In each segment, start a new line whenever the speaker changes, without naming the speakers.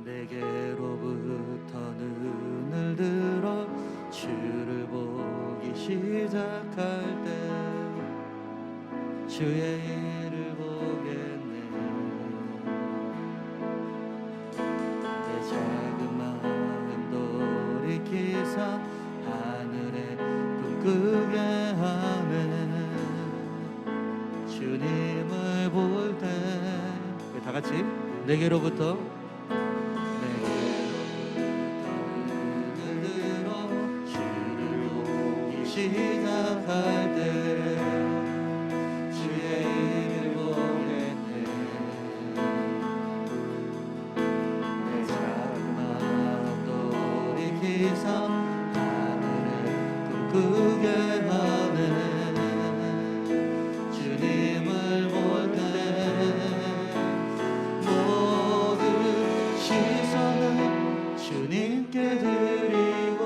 내게로부터 눈을 들어 주를 보기 시작할 때 주의 일을 보겠네. 내 작은 마음 돌이키사 하늘에 꿈꾸게 하네. 주님을 볼 때 다 같이 내게로부터 눈을 들어 주를 보기 시작할 때 주의 일을 보겠네. 내 작은 마음 돌이키사 하늘에 꿈꾸게 하네. 주님을 볼 때 모든 시선을 주님께 드리고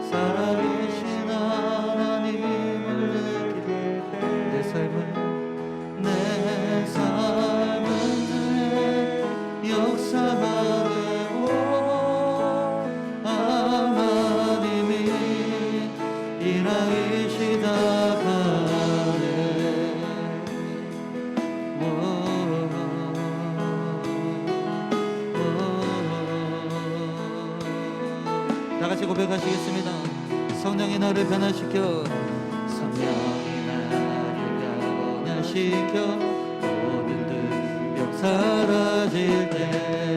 살아계신 하나님을 느낄 때 내 삶은 역사하고 하나님이 일하기 시작하네. 다같이 고백하시겠습니다. 성령이 나를 변화시켜 성령이 나를 변화시켜 모든 능력 사라질 때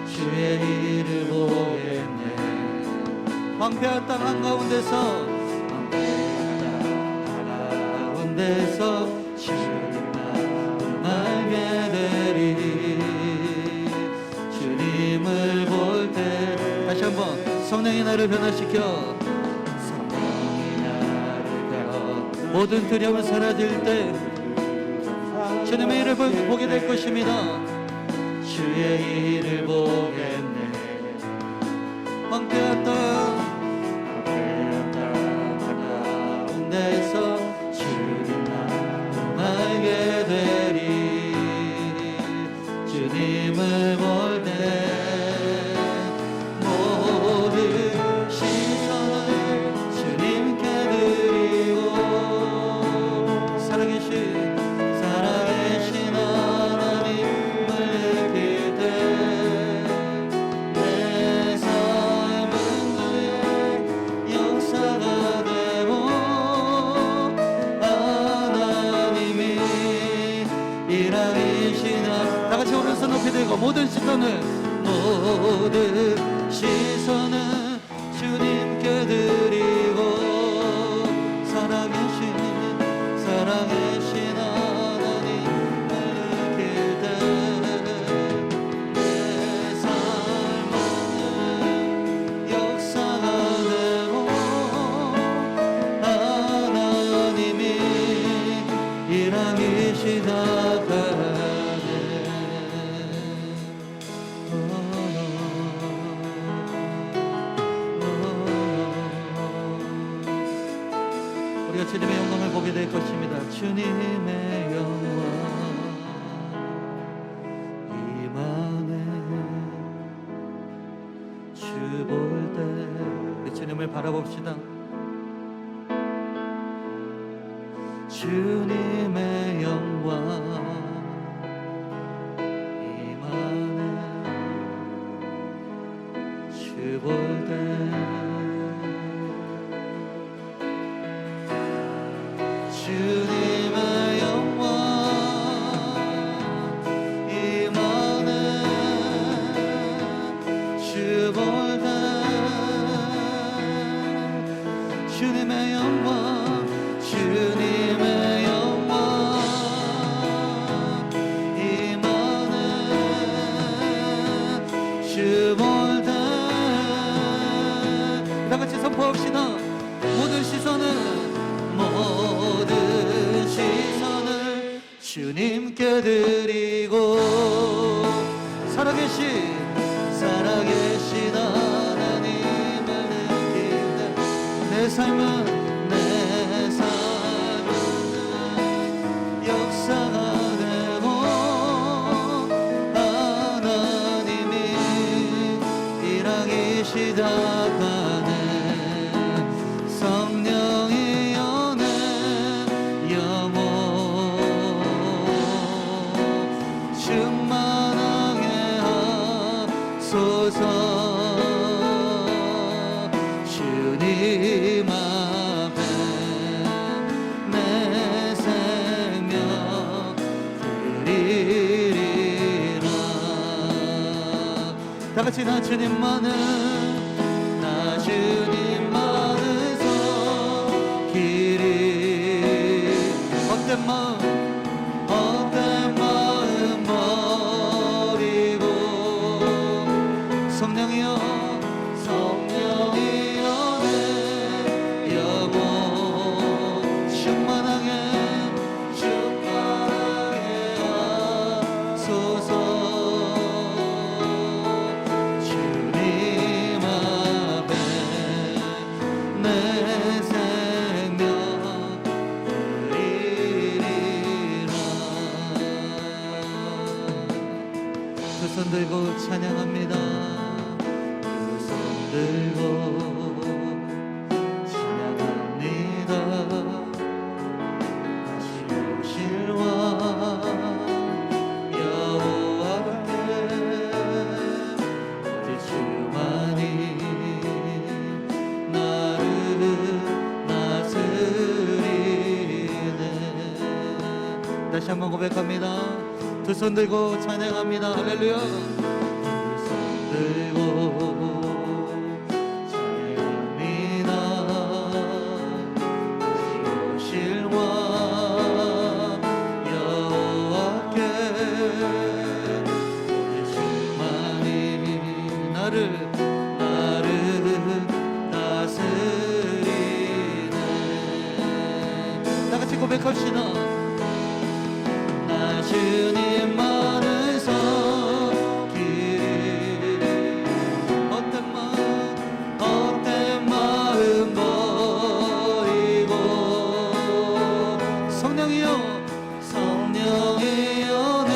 주의 일을 보겠네. 황폐한 땅 한가운데서 주님 나를 알게 되리. 주님을 볼 때 다시 한번 성령이 나를 변화시켜 모든 두려움은 사라질 때 주님의 일을 보게 될 것입니다. 주의 일을 보겠네. 황폐한 땅 가운데서 주님 나를 알게 되리. 주님을 볼 때 모든 시선을 주님께 드리고 살아계신 하나님을 느낄 때 내 삶은 그의 역사가 되고 하나님이 일하기 시작. 다같이 오른손 높이 들고 모든 시선은 주님께 드리고 살아계신 하나님을 느낄 때 내 삶은 역사가 되고 하나님이 일하기 시작하네. 우리가 주님의 영광을 보게 될 것입니다. 주님의 영광 임하네. 주 볼 때 우리 주님을 바라봅시다. 주님의 영광 임하네. 주 볼 때 주님의 영광 임하네. 주 볼 때 주님의 영광 임하네. 주 볼 때 다같이 선포합시다. 모든 시선을 주님께 드리고 살아계신 하나님을 느낄 때 내 삶은 역사가 되고 시작하네. 성령이 오는 영혼 충만하게 하소서. 주님 앞에 내 생명 드리리라. 다같이 나 주님만은, 나 주님만은 길이. 헛된 마음 버리고 성령이여, 성령이 오네 영혼 충만하게 하소서. 주님 앞에 내 생명 드리리라. 두 손 들고 찬양합니다. 두 손 들고 찬양합니다. 다시 오실 왕 여호와께 오직 주만이 나를 다스리네. 다시 한번 고백합니다. 두 손 들고 찬양합니다. 할렐루야. 두 손 들고 찬양합니다. 다시 오실 왕 여호와께 오직 주만이 나를 다스리네. 다같이 고백합시다. 나 주님만은 길이. 헛된 마음 버리고 성령이여, 성령이 오네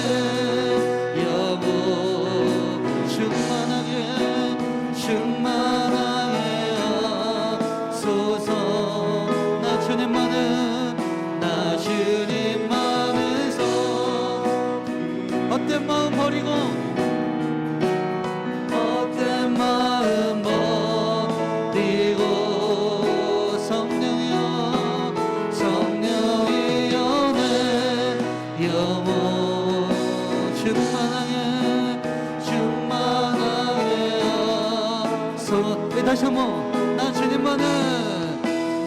영혼 충만하게 하소서. 나 주님만은, 나 주님만은 헛된 마음 버리고, 헛된 마음 버리고 성령이여, 성령이 오네 영혼 충만하게 하소서. 다시 한번. 나 주님만은,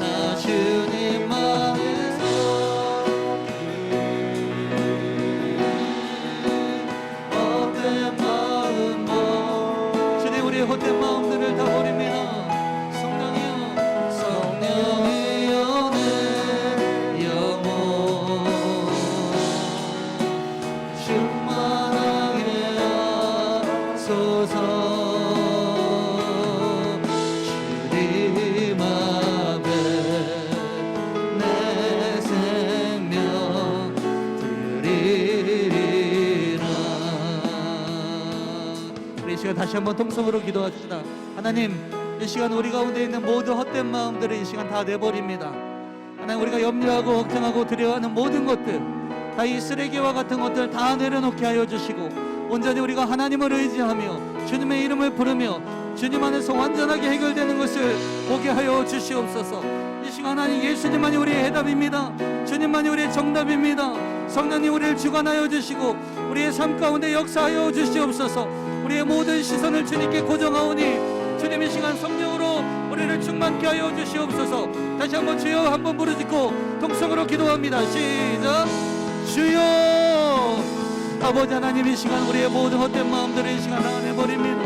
나 주님만은 헛된 마음들을 다 버립니다. 성령이여, 성령이 오네 영혼 충만하게 하소서. 주님 앞에 내 생명 드리리라. 우리 이 시간 다시 한번 통성으로 기도합시다. 하나님, 이 시간 우리 가운데 있는 모든 헛된 마음들을 이 시간 다 내버립니다. 하나님, 우리가 염려하고 걱정하고 두려워하는 모든 것들, 다 이 쓰레기와 같은 것들 다 내려놓게 하여 주시고, 온전히 우리가 하나님을 의지하며 주님의 이름을 부르며 주님 안에서 완전하게 해결되는 것을 보게 하여 주시옵소서. 이 시간 하나님, 예수님만이 우리의 해답입니다. 주님만이 우리의 정답입니다. 성령님, 우리를 주관하여 주시고 우리의 삶 가운데 역사하여 주시옵소서. 우리의 모든 시선을 주님께 고정하오니 주님, 이 시간 성령으로 우리를 충만케 하여 주시옵소서. 다시 한번 주여 한번 부르짖고 통성으로 기도합니다. 시작. 주여. 아버지 하나님, 이 시간 우리의 모든 헛된 마음들을 이 시간 다 내버립니다.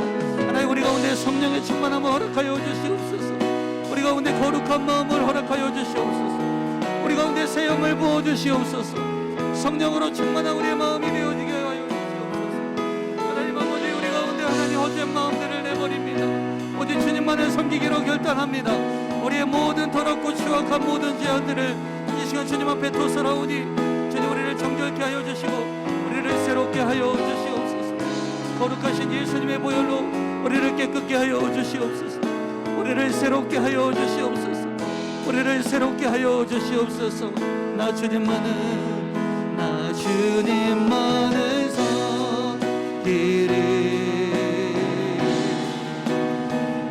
하나님, 우리 가운데 성령의 충만함을 허락하여 주시옵소서. 우리 가운데 거룩한 마음을 허락하여 주시옵소서. 우리 가운데 새 영을 부어 주시옵소서. 성령으로 충만한 우리의 마음이 되어지게 하여 주시옵소서. 하나님 아버지, 우리 가운데 하나님 헛된 마음들을 내버립니다. 오직 주님만을 섬기기로 결단합니다. 우리의 모든 더럽고 추악한 모든 죄악들을 이 시간 주님 앞에 토설하오니 주님, 우리를 정결케 하여 주시고 우리를 새롭게 하여 주시옵소서. 거룩하신 예수님의 보혈로 우리를 깨끗게 하여 주시옵소서. 우리를 새롭게 하여 주시옵소서. 우리를 새롭게 하여 주시옵소서. 나 주님만을 섬기리.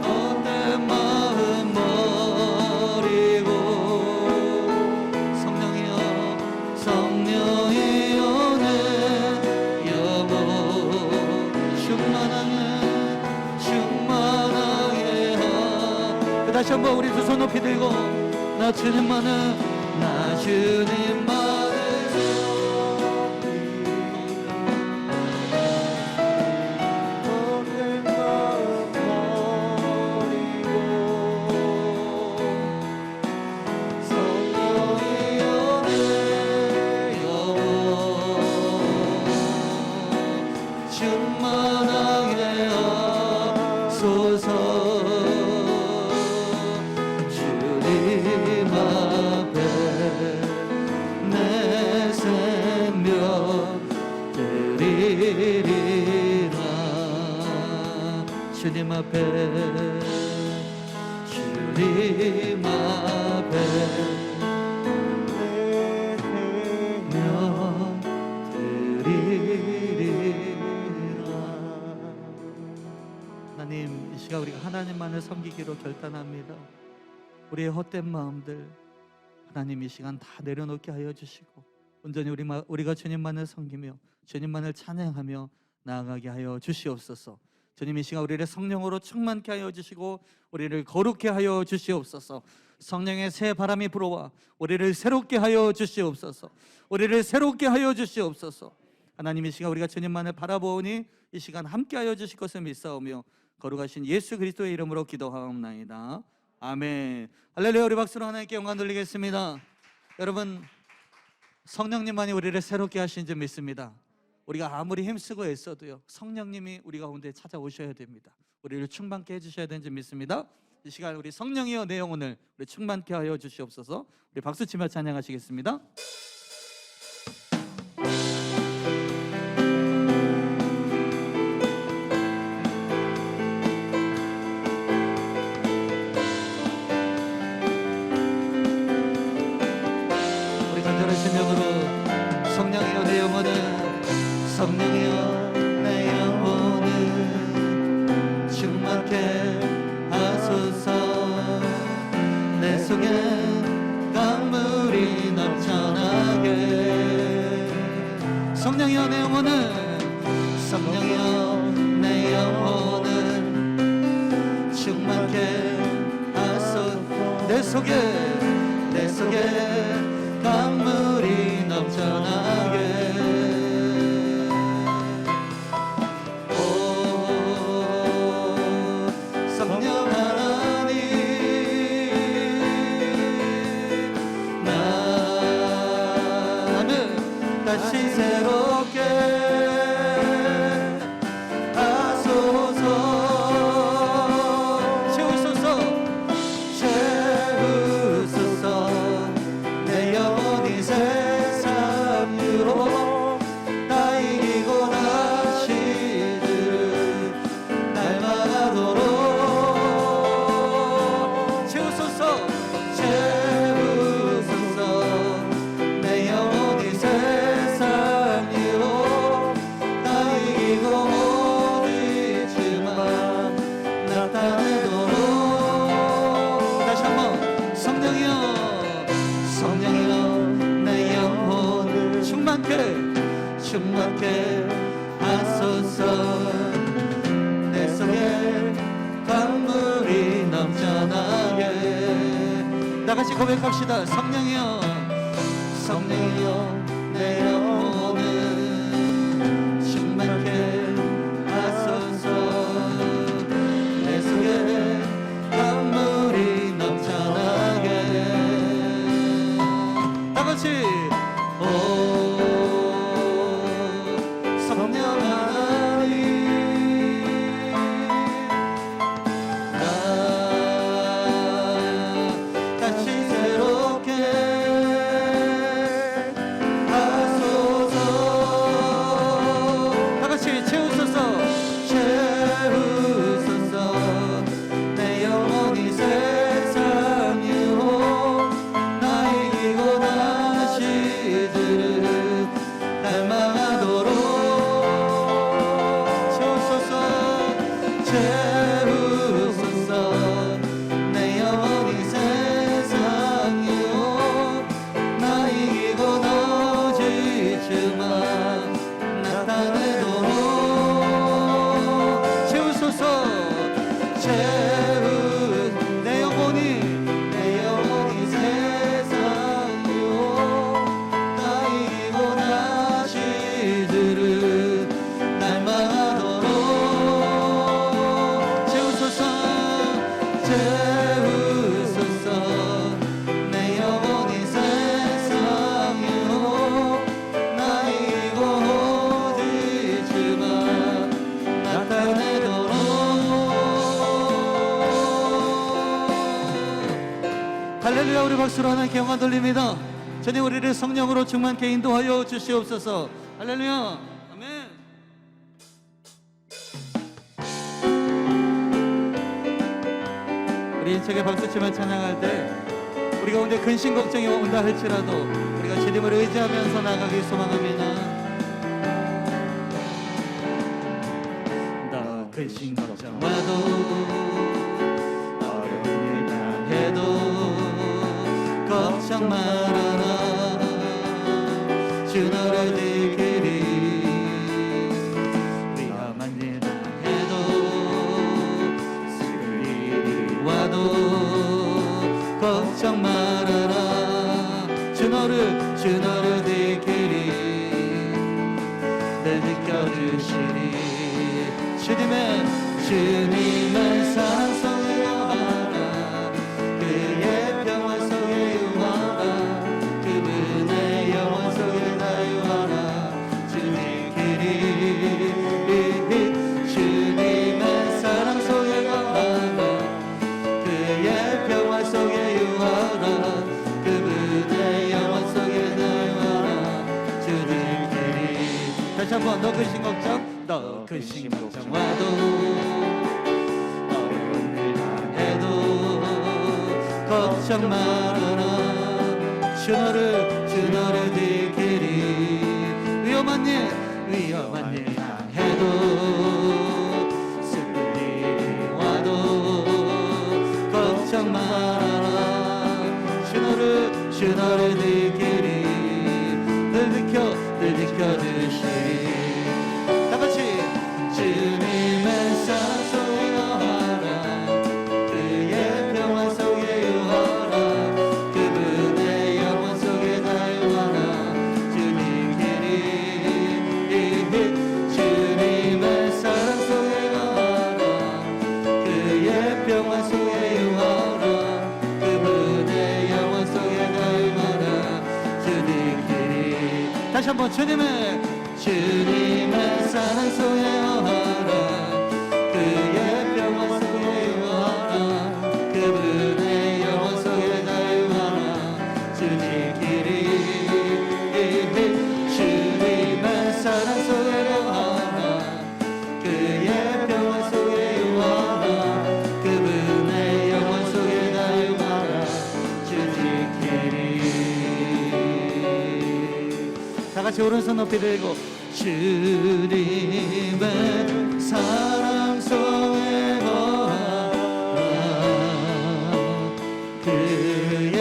헛된 마음 버리고 성령이여 내 영혼 충만하게 다시 한번 우리 두 손 높이 들고 나 주님만을 주님 앞에 드리리라. 하나님, 이 시간 우리가 하나님만을 섬기기로 결단합니다. 우리의 헛된 마음들 하나님 이 시간 다 내려놓게 하여 주시고 온전히 우리가 주님만을 섬기며 주님만을 찬양하며 나아가게 하여 주시옵소서. 주님 이 시간 우리를 성령으로 충만케 하여 주시고 우리를 거룩케 하여 주시옵소서. 성령의 새 바람이 불어와 우리를 새롭게 하여 주시옵소서. 우리를 새롭게 하여 주시옵소서. 하나님 이 시간 우리가 주님만을 바라보니 이 시간 함께 하여 주실 것을 믿사오며 거룩하신 예수 그리스도의 이름으로 기도하옵나이다. 아멘. 할렐루야. 우리 박수로 하나님께 영광 돌리겠습니다. 여러분, 성령님만이 우리를 새롭게 하신 줄 믿습니다. 우리가 아무리 힘쓰고 애써도요, 성령님이 우리 가운데 찾아오셔야 됩니다. 우리를 충만케 해주셔야 되는 줄 믿습니다. 이 시간 우리 성령이여 내 영혼을 우리 충만케 하여 주시옵소서. 우리 박수치며 찬양하시겠습니다. 우리 간절한 심령으로 성령이여 내 영혼을 성령이여 내 영혼을 충만케 하소서. 내 속에 강물이 넘쳐나게. 성령이여 내 영혼을 성령이여 내 영혼을 충만케 하소서. 내 속에 강물이 넘쳐나게. 다시 새롭게 하소서. 채우소서. 내 영혼이 세상 유로 다 이기고 다시 주를 닮아가도록 채우소서. 내 영혼이 세상 이로 다 이기고 오직 주만 나타내도록. 다시 한번 성령이여 내 영혼을 충만케 하소서. 내 속에 강물이 넘쳐나게. 다같이 고백합시다. 성령이여 내 영혼을 충만케 하소서. 내 속에 강물이 넘쳐나게. 다같이 오 성령 하나님 나 다시 새롭게 채우소서. 할렐루야. 우리 박수로 하나님께 영광 돌립니다. 주님 우리를 성령으로 충만케 인도하여 주시옵소서. 할렐루야. 아멘. 우리 인척에 박수치며 찬양할 때 우리 가운데 근심 걱정이 온다 할지라도 우리가 주님을 의지하면서 나가길 소망합니다. 나 근심 걱정 와도 어려운 일 당해도 걱정 말아라. 주 너를 지키리. 위험한 일 당해도 슬 일이 와도 걱정 말아라. 주 너를 지키리. 늘 느껴주시리. 주님의 사랑 속에 영원하라. 그의 평화 속에 유하라. 그분의 영원 속에 나 유하라. 주 지키리. 주님의 사랑 속에 영원하라. 그의 평화 속에 유하라. 그분의 영원 속에 나 유하라. 주 지키리. 다시 한번 너 근심 걱정 너 근심 걱정 와도 어려운 일 당해도 걱정 말아라. 주 너를 지키리. 위험한 일 당해도 슬픈 일이 와도 걱정 말아라. 주 너를 지키리. 늘 느껴주시리. 주님의 사랑 속에 영원하라. 그의 평화 속에 유하라. 그분의 영원 속에 나 유하라. 주 지키리. 주님의 사랑 속에 영원하라. 그의 평화 속에 유하라. 그분의 영원 속에 나 유하라. 주 지키리. 다시 한번 주님의 사랑 속에 영원하라. 그의 평화 속에 유하라. 그분의 영원 속에 나 유하라. 주 지키리. 주님의 사랑 속에 영원하라. 그의 평화 속에 유하라. 그분의 영원 속에 나 유하라. 주 지키리. 다 같이 오른손 높이 들고 주님의 사랑 속에 거하라. 그의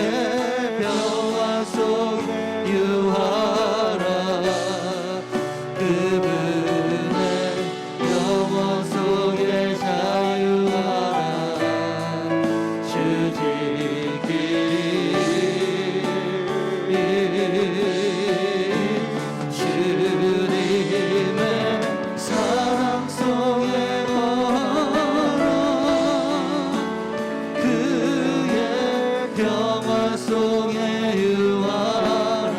평화 속에 유하라. 그분의 영원 속에 자유하라. 주 지키리. 주님의 사랑 속에 걸어라. 그의 평화 속에 유하라.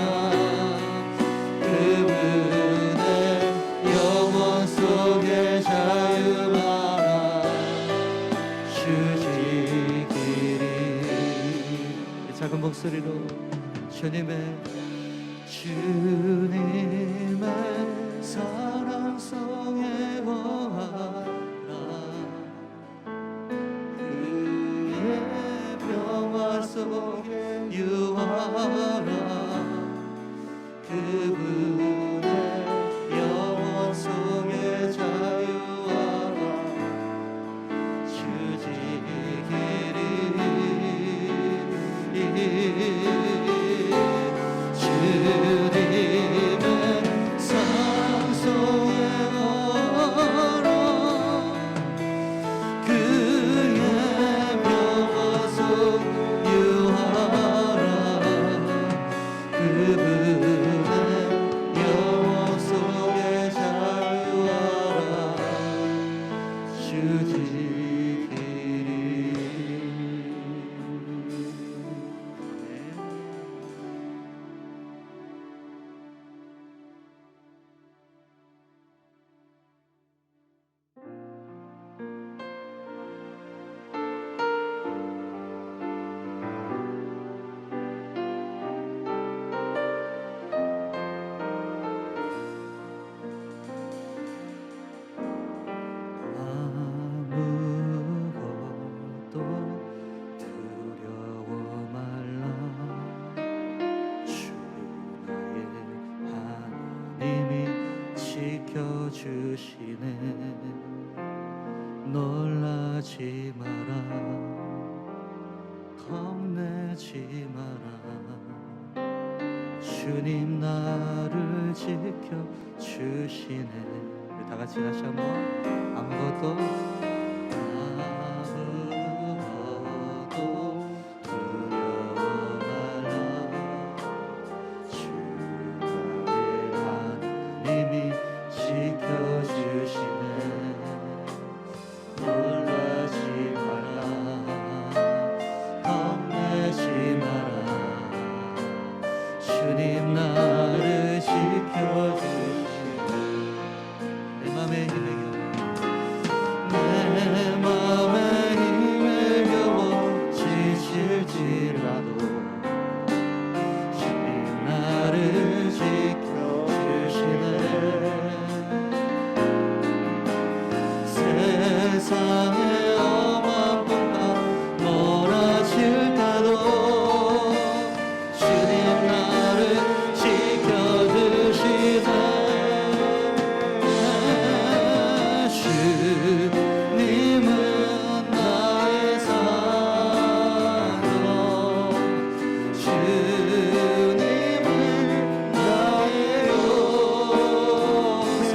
그분의 영원 속에 자유하라. 주 지키리. 작은 목소리로 주님의 사랑 속에 거하라. 그의 평화 속에 유하라. 그분의 영원 속에 자유하라. 주 지키리. 주님의 사랑 속에 걸어라. 그의 평화 속 유하라. 그분의 지켜주시네. 놀라지 마라, 겁내지 마라. 주님 나를 지켜주시네. 우리 다 같이 다시 한번 아무것도 두려워 말라. 주 나의 하나님이 지켜주시네. 놀라지 마라, 겁내지 마라. 주님 나를 지켜주시네. 내 맘에 힘에 겨워, 내 맘에 힘에 겨워 지칠지라도 주님 나를 지켜주시네. 세상에 엄한 분과 몰아칠 때도 주님 나를 지켜주시네. 주님은 나의 산성, 주님은 나의 요새,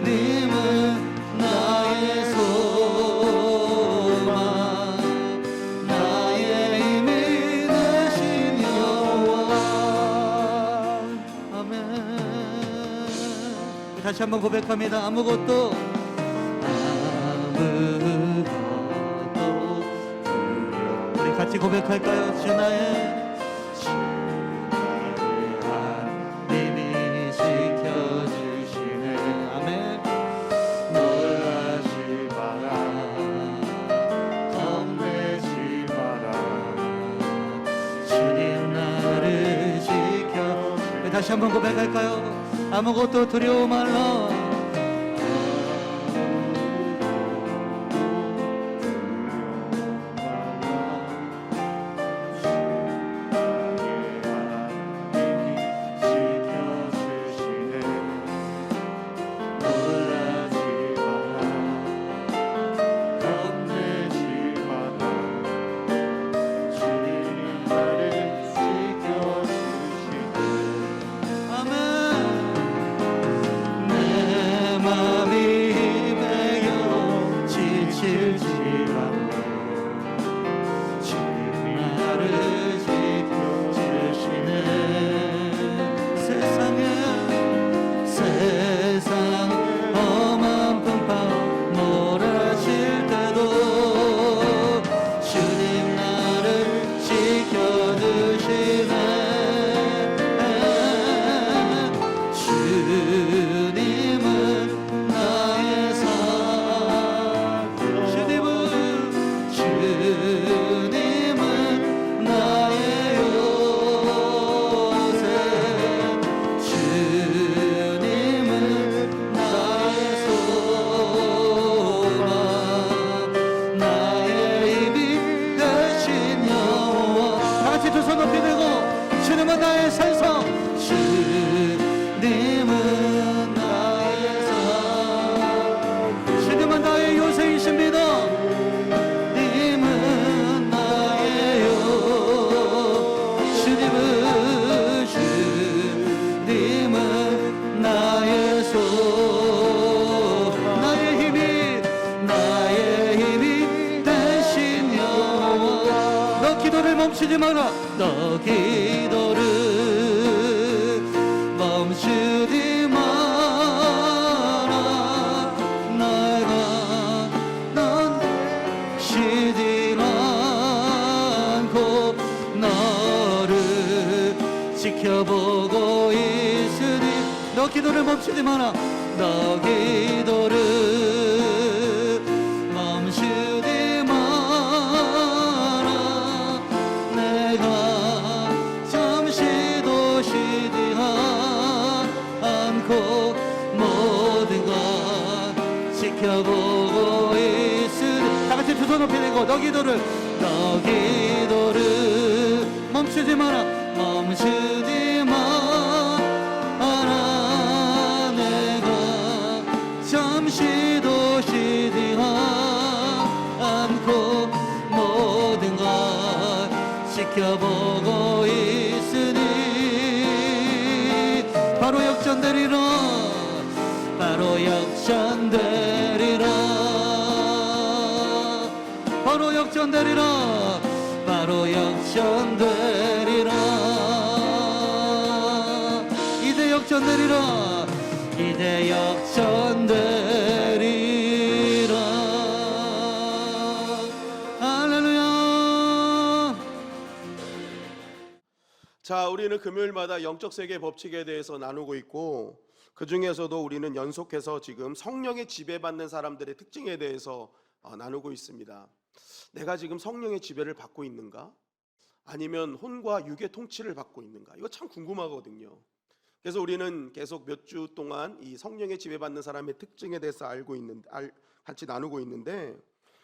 주님은 나의 소망, 나의 힘이 되신 여호와. 아멘. 다시 한번 고백합니다. 아무것도 우리 같이 고백할까요? 주 나의 하나님이 지켜주시네. 아멘. 놀라지 마라, 겁내지 마라. 주님 나를 지켜. 다시 한번 고백할까요? 아무것도 두려워 말라. 멈추지 마라. 너 기도를 멈추지 마라. 내가 넌 쉬지 않고 너를 지켜보고 있으니. 너 기도를 멈추지 마라. 너 기도를 멈추지 마라. 내가 잠시도 쉬지 않고 모든 것 지켜보고 있으니. 다같이 두 손 높이 들고 너 기도를 멈추지 마라. 멈추지 마라. 지켜보고 있으니 바로 역전되리라 바로 역전되리라 바로 역전되리라 바로 역전되리라 이제 역전되리라 이제 역전되리라 할렐루야.
자, 우리는 금요일마다 영적 세계 법칙에 대해서 나누고 있고 그 중에서도 우리는 연속해서 지금 성령의 지배받는 사람들의 특징에 대해서 나누고 있습니다. 내가 지금 성령의 지배를 받고 있는가? 아니면 혼과 육의 통치를 받고 있는가? 이거 참 궁금하거든요. 그래서 우리는 계속 몇 주 동안 이 성령의 지배받는 사람의 특징에 대해서 같이 나누고 있는데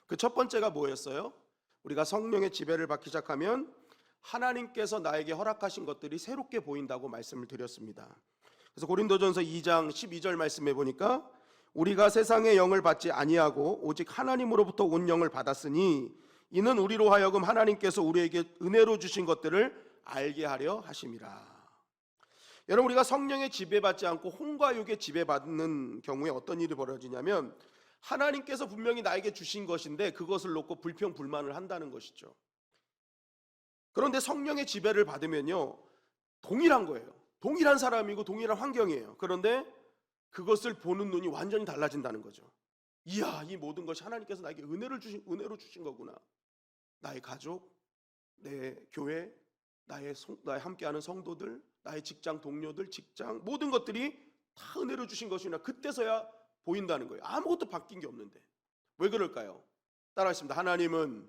그 첫 번째가 뭐였어요? 우리가 성령의 지배를 받기 시작하면 하나님께서 나에게 허락하신 것들이 새롭게 보인다고 말씀을 드렸습니다. 그래서 고린도전서 2장 12절 말씀해 보니까 우리가 세상의 영을 받지 아니하고 오직 하나님으로부터 온 영을 받았으니 이는 우리로 하여금 하나님께서 우리에게 은혜로 주신 것들을 알게 하려 하심이라. 여러분, 우리가 성령의 지배받지 않고 혼과 육의 지배받는 경우에 어떤 일이 벌어지냐면 하나님께서 분명히 나에게 주신 것인데 그것을 놓고 불평불만을 한다는 것이죠. 그런데 성령의 지배를 받으면요 동일한 거예요. 동일한 사람이고 동일한 환경이에요. 그런데 그것을 보는 눈이 완전히 달라진다는 거죠. 이야, 이 모든 것이 하나님께서 나에게 은혜로 주신 거구나. 나의 가족, 내 교회, 나의 함께하는 성도들, 나의 직장 동료들, 직장 모든 것들이 다 은혜로 주신 것이구나. 그때서야 보인다는 거예요. 아무것도 바뀐 게 없는데. 왜 그럴까요? 따라하겠습니다. 하나님은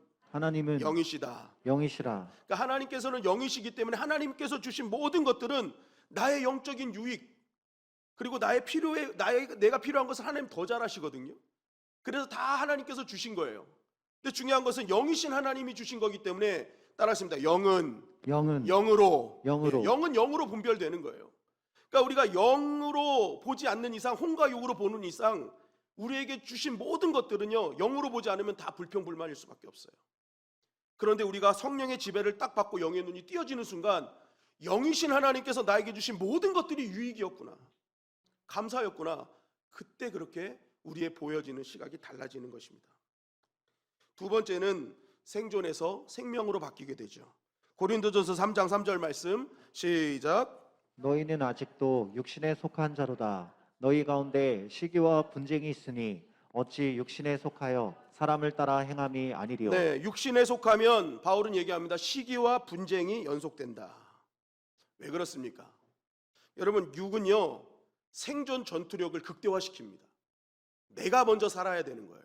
영이시다. 그러니까 하나님께서는 영이시기 때문에 하나님께서 주신 모든 것들은 나의 영적인 유익, 그리고 내가 필요한 것을 하나님 더 잘 아시거든요. 그래서 다 하나님께서 주신 거예요. 근데 중요한 것은 영이신 하나님이 주신 거기 때문에 따라하십니다. 영은 영으로 분별되는 거예요. 그러니까 우리가 영으로 보지 않는 이상, 혼과 육으로 보는 이상 우리에게 주신 모든 것들은요 영으로 보지 않으면 다 불평불만일 수밖에 없어요. 그런데 우리가 성령의 지배를 딱 받고 영의 눈이 띄어지는 순간 영이신 하나님께서 나에게 주신 모든 것들이 유익이었구나, 감사였구나. 그때 그렇게 우리의 보여지는 시각이 달라지는 것입니다. 두 번째는 생존에서 생명으로 바뀌게 되죠. 고린도전서 3장 3절 말씀 시작.
너희는 아직도 육신에 속한 자로다. 너희 가운데 시기와 분쟁이 있으니 어찌 육신에 속하여 사람을 따라 행함이 아니리요.
네, 육신에 속하면 바울은 얘기합니다. 시기와 분쟁이 연속된다. 왜 그렇습니까? 여러분, 육은요 생존 전투력을 극대화시킵니다. 내가 먼저 살아야 되는 거예요.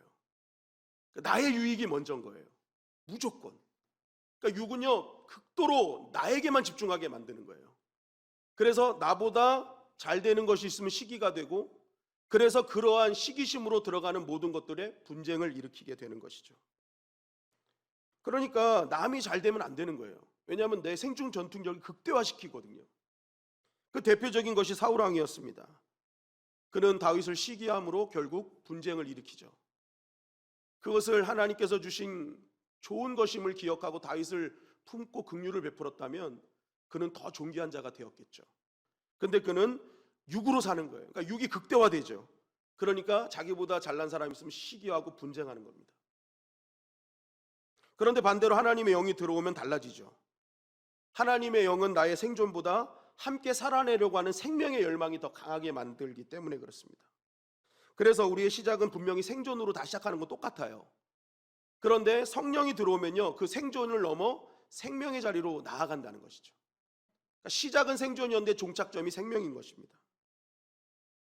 나의 유익이 먼저인 거예요. 무조건. 그러니까 육은요 극도로 나에게만 집중하게 만드는 거예요. 그래서 나보다 잘 되는 것이 있으면 시기가 되고, 그래서 그러한 시기심으로 들어가는 모든 것들에 분쟁을 일으키게 되는 것이죠. 그러니까 남이 잘 되면 안 되는 거예요. 왜냐하면 내 생존 전투력을 극대화시키거든요. 그 대표적인 것이 사울 왕이었습니다. 그는 다윗을 시기함으로 결국 분쟁을 일으키죠. 그것을 하나님께서 주신 좋은 것임을 기억하고 다윗을 품고 긍휼을 베풀었다면 그는 더 존귀한 자가 되었겠죠. 근데 그는 육으로 사는 거예요. 그러니까 육이 극대화되죠. 그러니까 자기보다 잘난 사람이 있으면 시기하고 분쟁하는 겁니다. 그런데 반대로 하나님의 영이 들어오면 달라지죠. 하나님의 영은 나의 생존보다 함께 살아내려고 하는 생명의 열망이 더 강하게 만들기 때문에 그렇습니다. 그래서 우리의 시작은 분명히 생존으로 다시 시작하는 건 똑같아요. 그런데 성령이 들어오면요 그 생존을 넘어 생명의 자리로 나아간다는 것이죠. 그러니까 시작은 생존이었는데 종착점이 생명인 것입니다.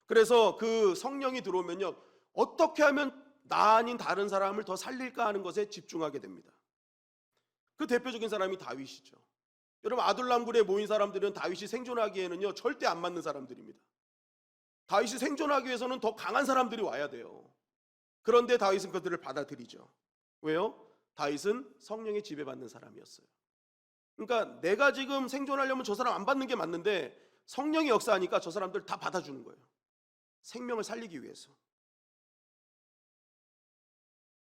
그래서 그 성령이 들어오면요 어떻게 하면 나 아닌 다른 사람을 더 살릴까 하는 것에 집중하게 됩니다. 그 대표적인 사람이 다윗이죠. 여러분, 아둘람굴에 모인 사람들은 다윗이 생존하기에는요 절대 안 맞는 사람들입니다. 다윗이 생존하기 위해서는 더 강한 사람들이 와야 돼요. 그런데 다윗은 그들을 받아들이죠. 왜요? 다윗은 성령의 지배받는 사람이었어요. 그러니까 내가 지금 생존하려면 저 사람 안 받는 게 맞는데 성령이 역사하니까 저 사람들 다 받아주는 거예요. 생명을 살리기 위해서.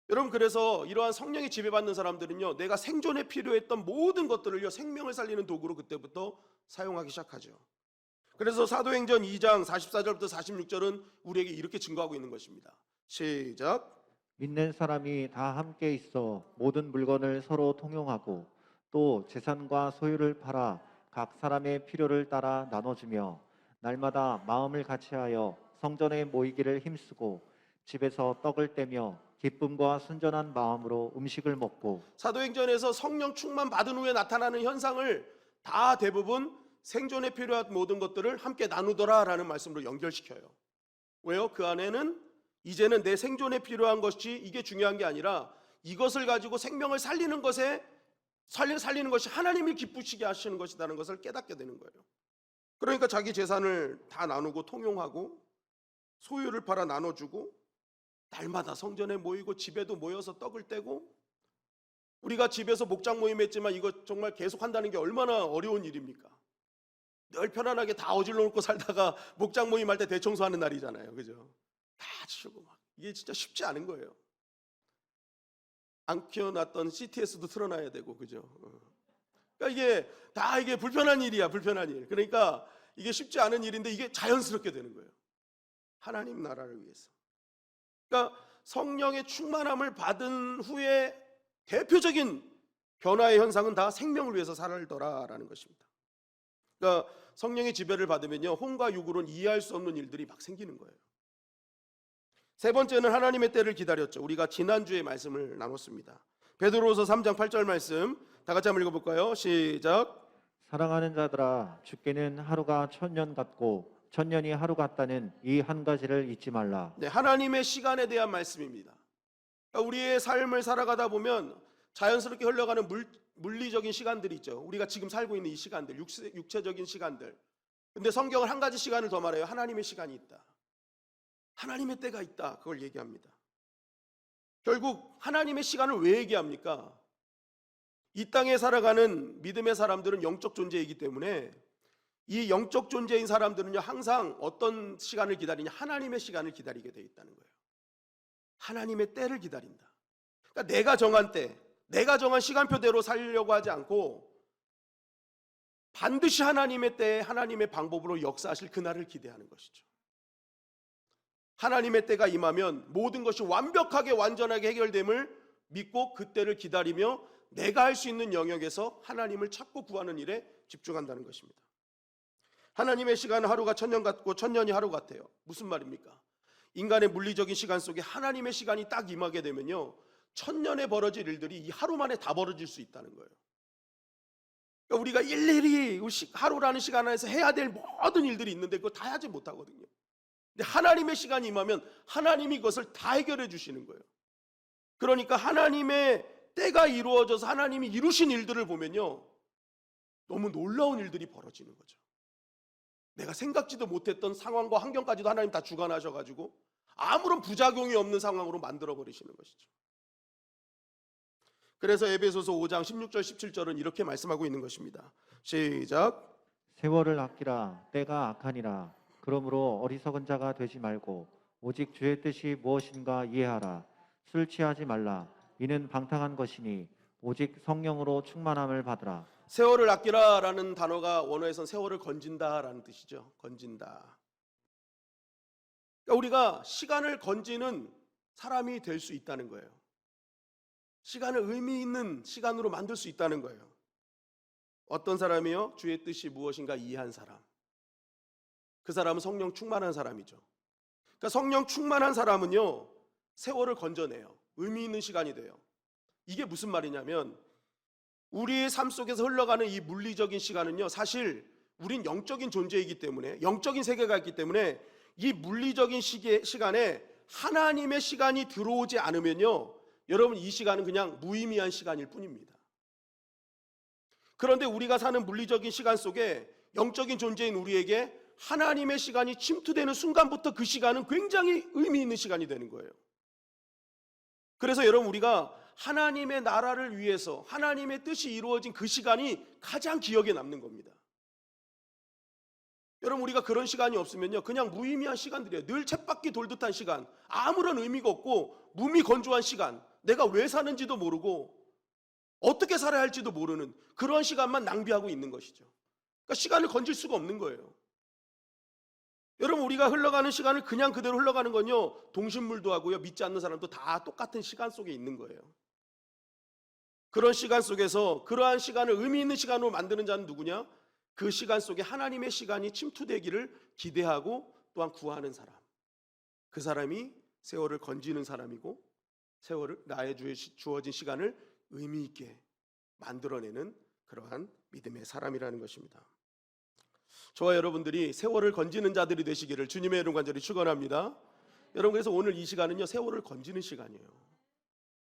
여러분, 그래서 이러한 성령의 지배받는 사람들은요, 내가 생존에 필요했던 모든 것들을요, 생명을 살리는 도구로 그때부터 사용하기 시작하죠. 그래서 사도행전 2장 44절부터 46절은 우리에게 이렇게 증거하고 있는 것입니다. 시작.
믿는 사람이 다 함께 있어 모든 물건을 서로 통용하고 또 재산과 소유를 팔아 각 사람의 필요를 따라 나눠주며 날마다 마음을 같이하여 성전에 모이기를 힘쓰고 집에서 떡을 떼며 기쁨과 순전한 마음으로 음식을 먹고.
사도행전에서 성령 충만 받은 후에 나타나는 현상을 다 대부분 생존에 필요한 모든 것들을 함께 나누더라라는 말씀으로 연결시켜요. 왜요? 그 안에는 이제는 내 생존에 필요한 것이 이게 중요한 게 아니라 이것을 가지고 생명을 살리는 것에 살리는 것이 하나님을 기쁘시게 하시는 것이라는 것을 깨닫게 되는 거예요. 그러니까 자기 재산을 다 나누고 통용하고 소유를 팔아 나눠주고 날마다 성전에 모이고 집에도 모여서 떡을 떼고. 우리가 집에서 목장 모임 했지만 이거 정말 계속 한다는 게 얼마나 어려운 일입니까? 늘 편안하게 다 어질러 놓고 살다가 목장 모임 할 때 대청소하는 날이잖아요. 그죠? 다 치우고 막. 이게 진짜 쉽지 않은 거예요. 안 키워놨던 CTS도 틀어놔야 되고, 그죠? 그러니까 이게 불편한 일이야, 불편한 일. 그러니까 이게 쉽지 않은 일인데 이게 자연스럽게 되는 거예요. 하나님 나라를 위해서. 그러니까 성령의 충만함을 받은 후에 대표적인 변화의 현상은 다 생명을 위해서 살더라라는 것입니다. 그러니까 성령의 지배를 받으면요, 혼과 육으로는 이해할 수 없는 일들이 막 생기는 거예요. 세 번째는 하나님의 때를 기다렸죠. 우리가 지난주에 말씀을 나눴습니다. 베드로후서 3장 8절 말씀 다 같이 한번 읽어볼까요? 시작.
사랑하는 자들아 주께는 하루가 천년 같고 천년이 하루 같다는 이 한 가지를 잊지 말라.
네, 하나님의 시간에 대한 말씀입니다. 그러니까 우리의 삶을 살아가다 보면 자연스럽게 흘러가는 물리적인 시간들이 있죠. 우리가 지금 살고 있는 이 시간들, 육체적인 시간들. 근데 성경은 한 가지 시간을 더 말해요. 하나님의 시간이 있다. 하나님의 때가 있다. 그걸 얘기합니다. 결국 하나님의 시간을 왜 얘기합니까? 이 땅에 살아가는 믿음의 사람들은 영적 존재이기 때문에 이 영적 존재인 사람들은요, 항상 어떤 시간을 기다리냐? 하나님의 시간을 기다리게 돼 있다는 거예요. 하나님의 때를 기다린다. 그러니까 내가 정한 때, 내가 정한 시간표대로 살려고 하지 않고 반드시 하나님의 때에 하나님의 방법으로 역사하실 그날을 기대하는 것이죠. 하나님의 때가 임하면 모든 것이 완벽하게 완전하게 해결됨을 믿고 그때를 기다리며 내가 할 수 있는 영역에서 하나님을 찾고 구하는 일에 집중한다는 것입니다. 하나님의 시간은 하루가 천년 같고 천년이 하루 같아요. 무슨 말입니까? 인간의 물리적인 시간 속에 하나님의 시간이 딱 임하게 되면요, 천년에 벌어질 일들이 이 하루 만에 다 벌어질 수 있다는 거예요. 그러니까 우리가 일일이 하루라는 시간 안에서 해야 될 모든 일들이 있는데 그거 다 하지 못하거든요. 근데 하나님의 시간이 임하면 하나님이 그것을 다 해결해 주시는 거예요. 그러니까 하나님의 때가 이루어져서 하나님이 이루신 일들을 보면요, 너무 놀라운 일들이 벌어지는 거죠. 내가 생각지도 못했던 상황과 환경까지도 하나님 다 주관하셔가지고 아무런 부작용이 없는 상황으로 만들어버리시는 것이죠. 그래서 에베소서 5장 16절 17절은 이렇게 말씀하고 있는 것입니다. 시작.
세월을 아끼라 때가 악하니라. 그러므로 어리석은 자가 되지 말고 오직 주의 뜻이 무엇인가 이해하라. 술 취하지 말라. 이는 방탕한 것이니 오직 성령으로 충만함을 받으라.
세월을 아끼라라는 단어가 원어에선 세월을 건진다라는 뜻이죠. 건진다. 그러니까 우리가 시간을 건지는 사람이 될 수 있다는 거예요. 시간을 의미 있는 시간으로 만들 수 있다는 거예요. 어떤 사람이요? 주의 뜻이 무엇인가 이해한 사람. 그 사람은 성령 충만한 사람이죠. 그러니까 성령 충만한 사람은요, 세월을 건져내요. 의미 있는 시간이 돼요. 이게 무슨 말이냐면 우리의 삶 속에서 흘러가는 이 물리적인 시간은요, 사실 우린 영적인 존재이기 때문에, 영적인 세계가 있기 때문에 이 물리적인 시간에 하나님의 시간이 들어오지 않으면요, 여러분 이 시간은 그냥 무의미한 시간일 뿐입니다. 그런데 우리가 사는 물리적인 시간 속에 영적인 존재인 우리에게 하나님의 시간이 침투되는 순간부터 그 시간은 굉장히 의미 있는 시간이 되는 거예요. 그래서 여러분 우리가 하나님의 나라를 위해서 하나님의 뜻이 이루어진 그 시간이 가장 기억에 남는 겁니다. 여러분 우리가 그런 시간이 없으면요, 그냥 무의미한 시간들이에요. 늘 쳇바퀴 돌듯한 시간, 아무런 의미가 없고 무미건조한 시간, 내가 왜 사는지도 모르고 어떻게 살아야 할지도 모르는 그런 시간만 낭비하고 있는 것이죠. 그러니까 시간을 건질 수가 없는 거예요. 여러분, 우리가 흘러가는 시간을 그냥 그대로 흘러가는 건요, 동식물도 하고요, 믿지 않는 사람도 다 똑같은 시간 속에 있는 거예요. 그런 시간 속에서 그러한 시간을 의미 있는 시간으로 만드는 자는 누구냐? 그 시간 속에 하나님의 시간이 침투되기를 기대하고 또한 구하는 사람. 그 사람이 세월을 건지는 사람이고, 세월을 나의 주어진 시간을 의미 있게 만들어내는 그러한 믿음의 사람이라는 것입니다. 저와 여러분들이 세월을 건지는 자들이 되시기를 주님의 이름 간절히 축원합니다. 여러분, 그래서 오늘 이 시간은요, 세월을 건지는 시간이에요.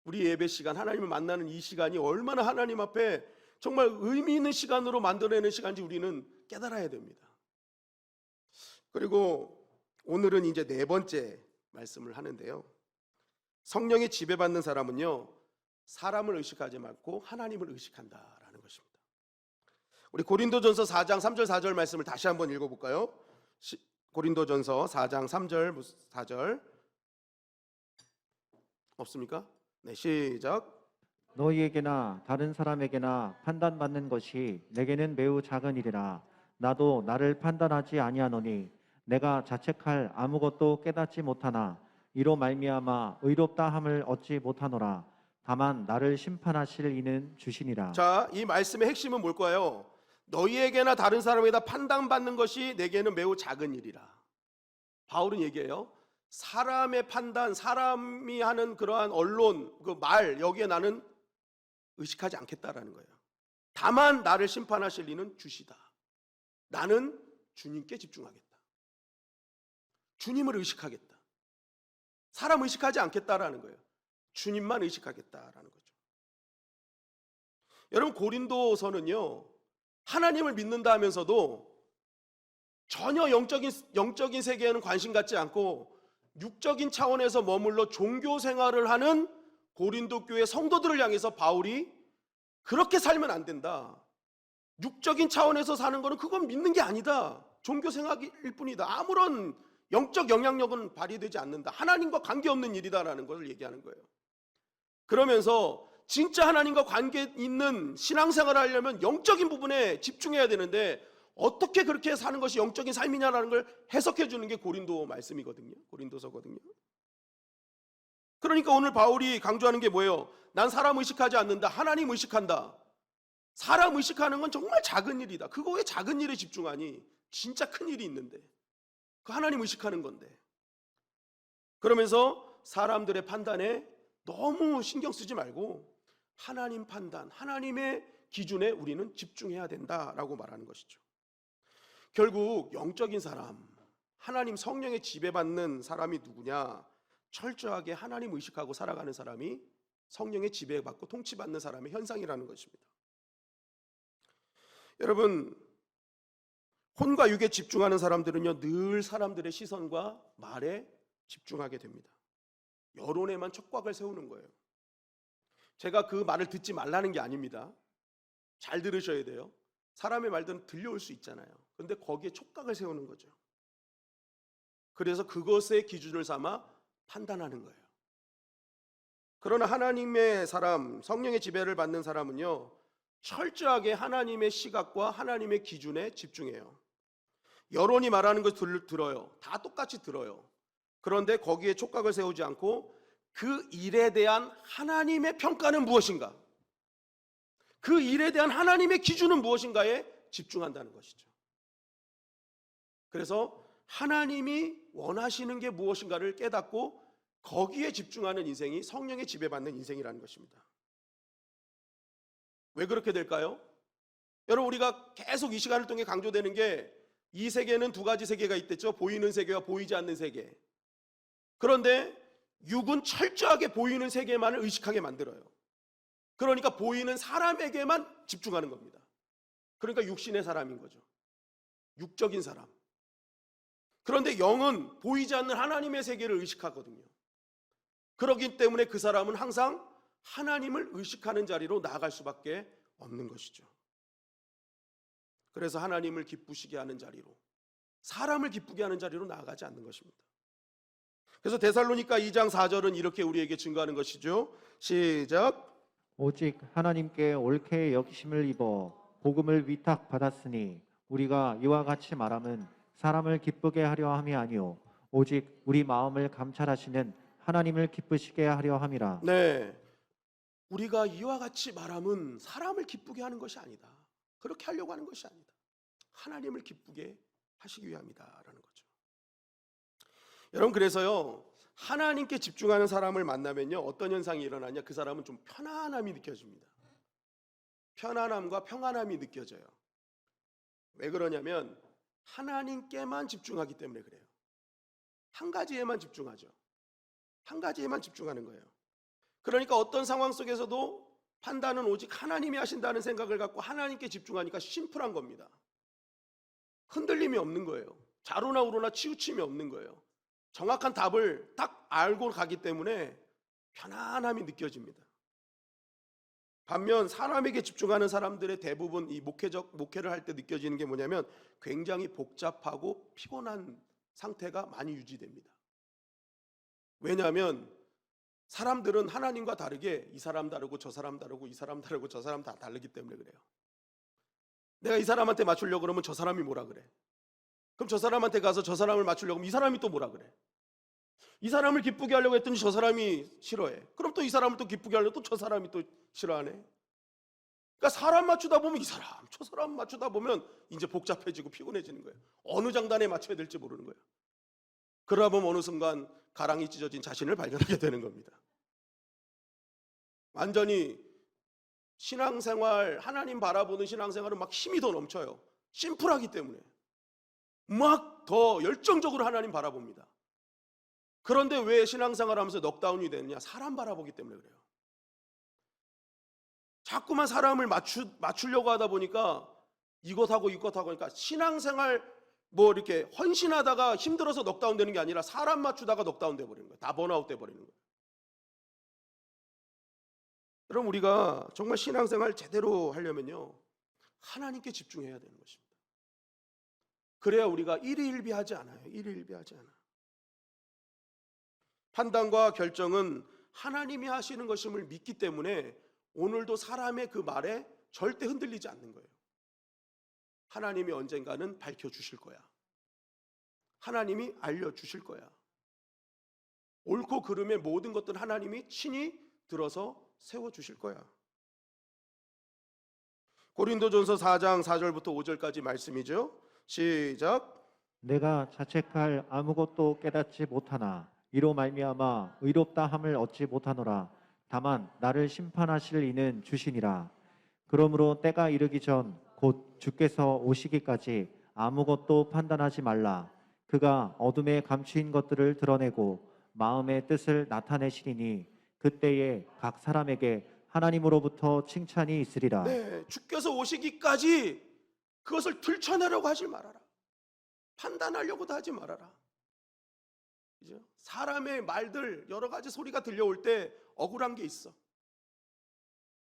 우리 예배 시간, 하나님을 만나는 이 시간이 얼마나 하나님 앞에 정말 의미 있는 시간으로 만들어내는 시간인지 우리는 깨달아야 됩니다. 그리고 오늘은 이제 네 번째 말씀을 하는데요, 성령의 지배받는 사람은요, 사람을 의식하지 말고 하나님을 의식한다라는 것입니다. 우리 고린도전서 4장 3절 4절 말씀을 다시 한번 읽어볼까요? 고린도전서 4장 3절 4절 없습니까? 네, 시작.
너희에게나 다른 사람에게나 판단받는 것이 내게는 매우 작은 일이라. 나도 나를 판단하지 아니하노니 내가 자책할 아무것도 깨닫지 못하나 이로 말미암아 의롭다 함을 얻지 못하노라. 다만 나를 심판하실 이는 주시니라.
자, 이 말씀의 핵심은 뭘까요? 너희에게나 다른 사람에게나 판단받는 것이 내게는 매우 작은 일이라. 바울은 얘기해요. 사람의 판단, 사람이 하는 그러한 언론, 그 말, 여기에 나는 의식하지 않겠다라는 거예요. 다만 나를 심판하실 이는 주시다. 나는 주님께 집중하겠다. 주님을 의식하겠다. 사람 의식하지 않겠다라는 거예요. 주님만 의식하겠다라는 거죠. 여러분, 고린도서는요, 하나님을 믿는다 하면서도 전혀 영적인 세계에는 관심 갖지 않고 육적인 차원에서 머물러 종교 생활을 하는 고린도 교회 성도들을 향해서 바울이 그렇게 살면 안 된다. 육적인 차원에서 사는 거는 그건 믿는 게 아니다. 종교 생활일 뿐이다. 아무런 영적 영향력은 발휘되지 않는다. 하나님과 관계없는 일이다라는 것을 얘기하는 거예요. 그러면서 진짜 하나님과 관계 있는 신앙생활을 하려면 영적인 부분에 집중해야 되는데 어떻게 그렇게 사는 것이 영적인 삶이냐라는 걸 해석해 주는 게 고린도 말씀이거든요. 고린도서거든요. 그러니까 오늘 바울이 강조하는 게 뭐예요? 난 사람 의식하지 않는다. 하나님 의식한다. 사람 의식하는 건 정말 작은 일이다. 그거에 작은 일에 집중하니 진짜 큰 일이 있는데 그 하나님 의식하는 건데. 그러면서 사람들의 판단에 너무 신경 쓰지 말고 하나님 판단, 하나님의 기준에 우리는 집중해야 된다라고 말하는 것이죠. 결국 영적인 사람, 하나님 성령의 지배받는 사람이 누구냐? 철저하게 하나님 의식하고 살아가는 사람이 성령의 지배받고 통치받는 사람의 현상이라는 것입니다. 여러분, 혼과 육에 집중하는 사람들은요, 늘 사람들의 시선과 말에 집중하게 됩니다. 여론에만 촉각을 세우는 거예요. 제가 그 말을 듣지 말라는 게 아닙니다. 잘 들으셔야 돼요. 사람의 말들은 들려올 수 있잖아요. 그런데 거기에 촉각을 세우는 거죠. 그래서 그것의 기준을 삼아 판단하는 거예요. 그러나 하나님의 사람, 성령의 지배를 받는 사람은요, 철저하게 하나님의 시각과 하나님의 기준에 집중해요. 여론이 말하는 것을 들어요. 다 똑같이 들어요. 그런데 거기에 촉각을 세우지 않고 그 일에 대한 하나님의 평가는 무엇인가? 그 일에 대한 하나님의 기준은 무엇인가에 집중한다는 것이죠. 그래서 하나님이 원하시는 게 무엇인가를 깨닫고 거기에 집중하는 인생이 성령의 지배받는 인생이라는 것입니다. 왜 그렇게 될까요? 여러분, 우리가 계속 이 시간을 통해 강조되는 게 이 세계는 두 가지 세계가 있댔죠. 보이는 세계와 보이지 않는 세계. 그런데 육은 철저하게 보이는 세계만을 의식하게 만들어요. 그러니까 보이는 사람에게만 집중하는 겁니다. 그러니까 육신의 사람인 거죠. 육적인 사람. 그런데 영은 보이지 않는 하나님의 세계를 의식하거든요. 그렇기 때문에 그 사람은 항상 하나님을 의식하는 자리로 나아갈 수밖에 없는 것이죠. 그래서 하나님을 기쁘시게 하는 자리로, 사람을 기쁘게 하는 자리로 나아가지 않는 것입니다. 그래서 데살로니가 2장 4절은 이렇게 우리에게 증거하는 것이죠. 시작.
오직 하나님께 옳게 여기심을 입어 복음을 위탁받았으니 우리가 이와 같이 말함은 사람을 기쁘게 하려 함이 아니요 오직 우리 마음을 감찰하시는 하나님을 기쁘시게 하려 함이라.
네, 우리가 이와 같이 말함은 사람을 기쁘게 하는 것이 아니다. 그렇게 하려고 하는 것이 아니다. 하나님을 기쁘게 하시기 위함이다라는 거죠. 여러분, 그래서요, 하나님께 집중하는 사람을 만나면요, 어떤 현상이 일어나냐? 그 사람은 좀 편안함이 느껴집니다. 편안함과 평안함이 느껴져요. 왜 그러냐면 하나님께만 집중하기 때문에 그래요. 한 가지에만 집중하죠. 한 가지에만 집중하는 거예요. 그러니까 어떤 상황 속에서도 판단은 오직 하나님이 하신다는 생각을 갖고 하나님께 집중하니까 심플한 겁니다. 흔들림이 없는 거예요. 좌로나 우로나 치우침이 없는 거예요. 정확한 답을 딱 알고 가기 때문에 편안함이 느껴집니다. 반면 사람에게 집중하는 사람들의 대부분 이 목회를 할 때 느껴지는 게 뭐냐면 굉장히 복잡하고 피곤한 상태가 많이 유지됩니다. 왜냐하면 사람들은 하나님과 다르게 이 사람 다르고 저 사람 다르고 이 사람 다르고 저 사람 다 다르기 때문에 그래요. 내가 이 사람한테 맞추려고 그러면 저 사람이 뭐라 그래? 그럼 저 사람한테 가서 저 사람을 맞추려고 하면 이 사람이 또 뭐라 그래? 이 사람을 기쁘게 하려고 했더니 저 사람이 싫어해. 그럼 또 이 사람을 또 기쁘게 하려고 또 저 사람이 또 싫어하네. 그러니까 사람 맞추다 보면 이 사람, 저 사람 맞추다 보면 이제 복잡해지고 피곤해지는 거예요. 어느 장단에 맞춰야 될지 모르는 거예요. 그러다 보면 어느 순간 가랑이 찢어진 자신을 발견하게 되는 겁니다. 완전히 신앙생활, 하나님 바라보는 신앙생활은 막 힘이 더 넘쳐요. 심플하기 때문에 막 더 열정적으로 하나님 바라봅니다. 그런데 왜 신앙생활 하면서 넉다운이 되느냐? 사람 바라보기 때문에 그래요. 자꾸만 사람을 맞추려고 하다 보니까 이것하고 하니까 신앙생활 뭐 이렇게 헌신하다가 힘들어서 넉다운 되는 게 아니라 사람 맞추다가 넉다운 돼 버리는 거예요. 다 번아웃 돼 버리는 거예요. 여러분, 우리가 정말 신앙생활 제대로 하려면요, 하나님께 집중해야 되는 것입니다. 그래야 우리가 일희일비하지 않아요. 일희일비하지 않아. 판단과 결정은 하나님이 하시는 것임을 믿기 때문에 오늘도 사람의 그 말에 절대 흔들리지 않는 거예요. 하나님이 언젠가는 밝혀주실 거야. 하나님이 알려주실 거야. 옳고 그름의 모든 것들 하나님이 친히 들어서 세워주실 거야. 고린도전서 4장 4절부터 5절까지 말씀이죠. 시작.
내가 자책할 아무것도 깨닫지 못하나 이로 말미암아 의롭다 함을 얻지 못하노라. 다만 나를 심판하실 이는 주시니라. 그러므로 때가 이르기 전 곧 주께서 오시기까지 아무것도 판단하지 말라. 그가 어둠에 감추인 것들을 드러내고 마음의 뜻을 나타내시리니 그때에 각 사람에게 하나님으로부터 칭찬이 있으리라.
네, 주께서 오시기까지 그것을 들춰내려고 하지 말아라. 판단하려고도 하지 말아라. 그죠? 사람의 말들 여러 가지 소리가 들려올 때 억울한 게 있어.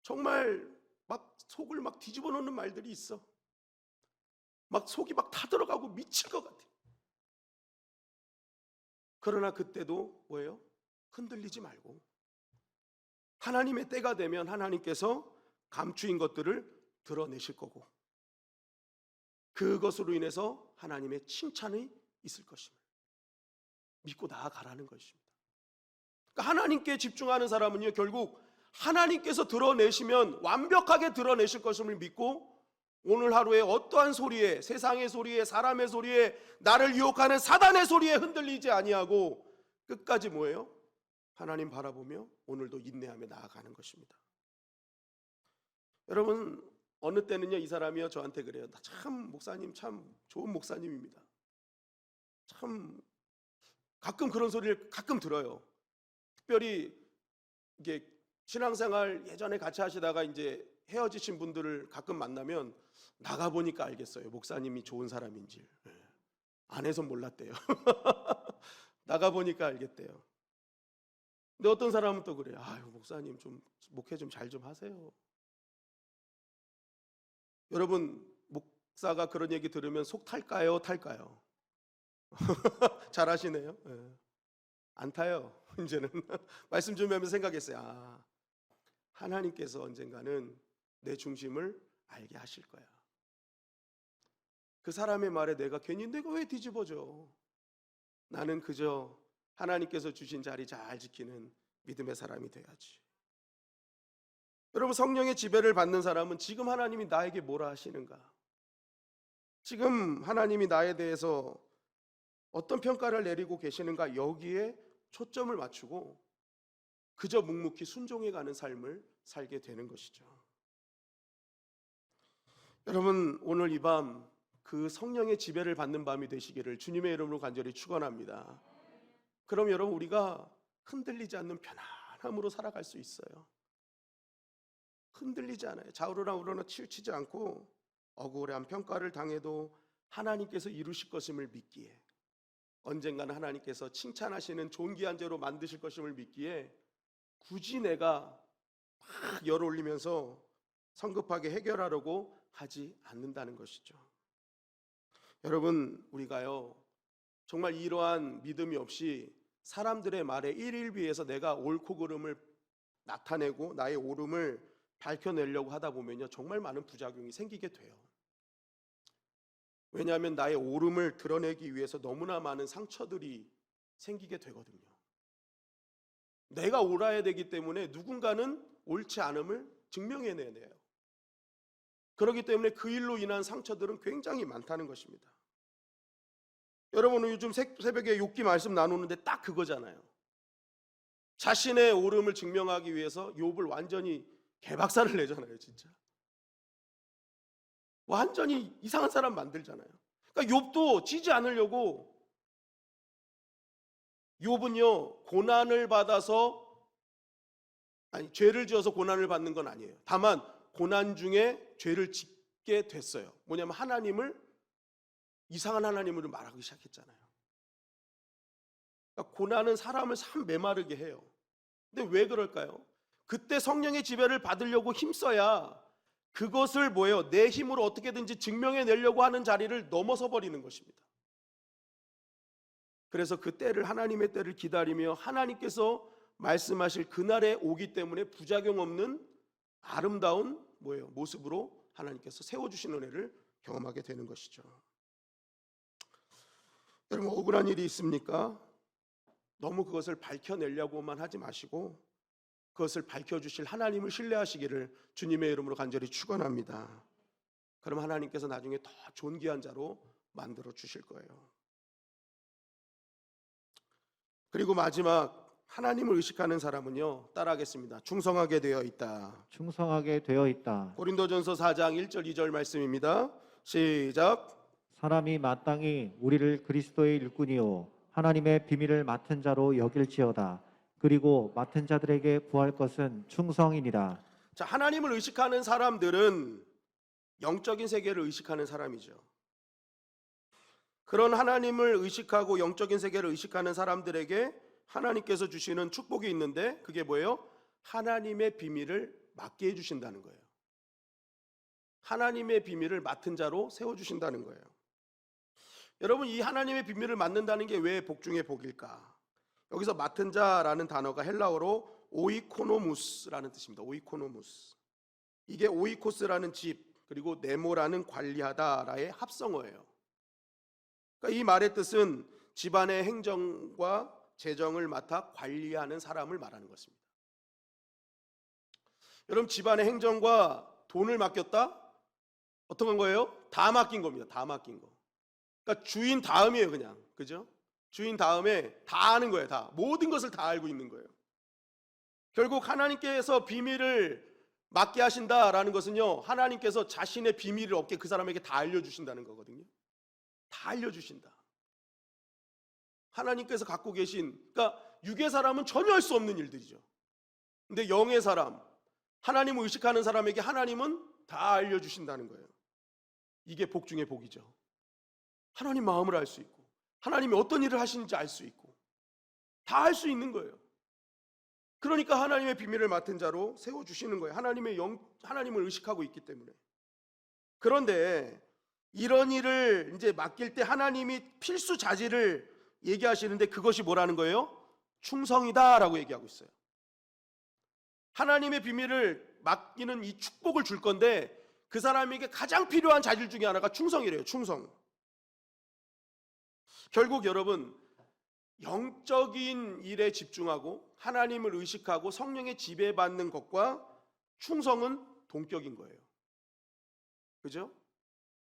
정말 막 속을 막 뒤집어 놓는 말들이 있어. 막 속이 막 타들어가고 미칠 것 같아. 그러나 그때도 뭐예요? 흔들리지 말고 하나님의 때가 되면 하나님께서 감추인 것들을 드러내실 거고 그것으로 인해서 하나님의 칭찬이 있을 것임을 믿고 나아가라는 것입니다. 그러니까 하나님께 집중하는 사람은요, 결국 하나님께서 드러내시면 완벽하게 드러내실 것임을 믿고 오늘 하루에 어떠한 소리에, 세상의 소리에, 사람의 소리에, 나를 유혹하는 사단의 소리에 흔들리지 아니하고 끝까지 뭐예요? 하나님 바라보며 오늘도 인내하며 나아가는 것입니다. 여러분, 어느 때는요, 이 사람이요 저한테 그래요. 나 참 목사님 참 좋은 목사님입니다. 참 가끔 그런 소리를 가끔 들어요. 특별히 이게 신앙생활 예전에 같이 하시다가 이제 헤어지신 분들을 가끔 만나면 나가 보니까 알겠어요. 목사님이 좋은 사람인지. 안에서 몰랐대요. 나가 보니까 알겠대요. 근데 어떤 사람은 또 그래요. 아유, 목사님 좀 목회 좀 잘 좀 하세요. 여러분, 목사가 그런 얘기 들으면 속 탈까요? 탈까요? 잘 하시네요. 안 타요. 이제는 말씀 준비하면서 생각했어요. 아, 하나님께서 언젠가는 내 중심을 알게 하실 거야. 그 사람의 말에 내가 왜 뒤집어져? 나는 그저 하나님께서 주신 자리 잘 지키는 믿음의 사람이 돼야지. 여러분, 성령의 지배를 받는 사람은 지금 하나님이 나에게 뭐라 하시는가? 지금 하나님이 나에 대해서 어떤 평가를 내리고 계시는가? 여기에 초점을 맞추고 그저 묵묵히 순종해가는 삶을 살게 되는 것이죠. 여러분, 오늘 이 밤 그 성령의 지배를 받는 밤이 되시기를 주님의 이름으로 간절히 축원합니다. 그럼 여러분, 우리가 흔들리지 않는 편안함으로 살아갈 수 있어요. 흔들리지 않아요. 좌우로나 우로나 치우치지 않고 억울한 평가를 당해도 하나님께서 이루실 것임을 믿기에, 언젠가는 하나님께서 칭찬하시는 존귀한 죄로 만드실 것임을 믿기에 굳이 내가 막 열 올리면서 성급하게 해결하려고 하지 않는다는 것이죠. 여러분, 우리가요 정말 이러한 믿음이 없이 사람들의 말에 일일비해서 내가 옳고 그름을 나타내고 나의 옳음을 밝혀내려고 하다 보면요 정말 많은 부작용이 생기게 돼요. 왜냐하면 나의 옳음을 드러내기 위해서 너무나 많은 상처들이 생기게 되거든요. 내가 옳아야 되기 때문에 누군가는 옳지 않음을 증명해내야 돼요. 그렇기 때문에 그 일로 인한 상처들은 굉장히 많다는 것입니다. 여러분은 요즘 새벽에 욥기 말씀 나누는데 딱 그거잖아요. 자신의 옳음을 증명하기 위해서 욥을 완전히 개박살을 내잖아요. 진짜 완전히 이상한 사람 만들잖아요. 그러니까 욥도 지지 않으려고, 욥은요 고난을 받아서, 아니 죄를 지어서 고난을 받는 건 아니에요. 다만 고난 중에 죄를 짓게 됐어요. 뭐냐면 하나님을, 이상한 하나님으로 말하기 시작했잖아요. 그러니까 고난은 사람을 참 메마르게 해요. 근데 왜 그럴까요? 그때 성령의 지배를 받으려고 힘써야 그것을 뭐예요? 내 힘으로 어떻게든지 증명해내려고 하는 자리를 넘어서 버리는 것입니다. 그래서 그 때를, 하나님의 때를 기다리며 하나님께서 말씀하실 그날에 오기 때문에 부작용 없는 아름다운 뭐예요? 모습으로 하나님께서 세워주시는 은혜를 경험하게 되는 것이죠. 여러분, 억울한 일이 있습니까? 너무 그것을 밝혀내려고만 하지 마시고 그것을 밝혀주실 하나님을 신뢰하시기를 주님의 이름으로 간절히 축원합니다. 그럼 하나님께서 나중에 더 존귀한 자로 만들어 주실 거예요. 그리고 마지막, 하나님을 의식하는 사람은요 따라하겠습니다. 충성하게 되어 있다.
충성하게 되어 있다.
고린도전서 4장 1절 2절 말씀입니다. 시작.
사람이 마땅히 우리를 그리스도의 일꾼이요 하나님의 비밀을 맡은 자로 여길지어다. 그리고 맡은 자들에게 구할 것은 충성이니라.
자, 하나님을 의식하는 사람들은 영적인 세계를 의식하는 사람이죠. 그런 하나님을 의식하고 영적인 세계를 의식하는 사람들에게 하나님께서 주시는 축복이 있는데 그게 뭐예요? 하나님의 비밀을 맡게 해주신다는 거예요. 하나님의 비밀을 맡은 자로 세워주신다는 거예요. 여러분, 이 하나님의 비밀을 맡는다는 게 왜 복 중에 복일까? 여기서 맡은 자라는 단어가 헬라어로 오이코노무스라는 뜻입니다. 오이코노무스. 이게 오이코스라는 집, 그리고 네모라는 관리하다라의 합성어예요. 그러니까 이 말의 뜻은 집안의 행정과 재정을 맡아 관리하는 사람을 말하는 것입니다. 여러분, 집안의 행정과 돈을 맡겼다? 어떤 건 거예요? 다 맡긴 겁니다. 다 맡긴 거. 그러니까 주인 다음이에요, 그냥. 그죠? 주인 다음에 다 아는 거예요. 다. 모든 것을 다 알고 있는 거예요. 결국 하나님께서 비밀을 맡게 하신다라는 것은요, 하나님께서 자신의 비밀을 없게 그 사람에게 다 알려주신다는 거거든요. 다 알려주신다. 하나님께서 갖고 계신, 그러니까 육의 사람은 전혀 할 수 없는 일들이죠. 근데 영의 사람, 하나님을 의식하는 사람에게 하나님은 다 알려주신다는 거예요. 이게 복 중에 복이죠. 하나님 마음을 알 수 있고, 하나님이 어떤 일을 하시는지 알 수 있고, 다 알 수 있는 거예요. 그러니까 하나님의 비밀을 맡은 자로 세워주시는 거예요. 하나님을 의식하고 있기 때문에. 그런데 이런 일을 이제 맡길 때 하나님이 필수 자질을 얘기하시는데 그것이 뭐라는 거예요? 충성이다라고 얘기하고 있어요. 하나님의 비밀을 맡기는 이 축복을 줄 건데 그 사람에게 가장 필요한 자질 중에 하나가 충성이래요. 충성. 결국 여러분, 영적인 일에 집중하고 하나님을 의식하고 성령의 지배받는 것과 충성은 동격인 거예요. 그죠?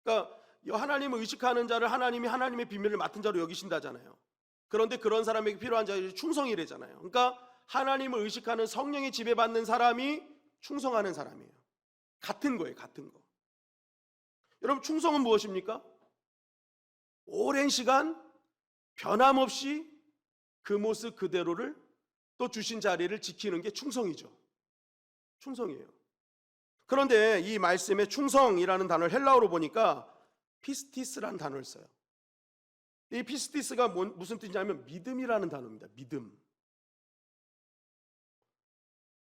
그러니까 하나님을 의식하는 자를 하나님이 하나님의 비밀을 맡은 자로 여기신다잖아요. 그런데 그런 사람에게 필요한 자들이 충성이래잖아요. 그러니까 하나님을 의식하는 성령의 지배받는 사람이 충성하는 사람이에요. 같은 거예요. 같은 거. 여러분, 충성은 무엇입니까? 오랜 시간 변함없이 그 모습 그대로를 또 주신 자리를 지키는 게 충성이죠. 충성이에요. 그런데 이 말씀에 충성이라는 단어를 헬라어로 보니까 피스티스라는 단어를 써요. 이 피스티스가 무슨 뜻이냐면 믿음이라는 단어입니다. 믿음.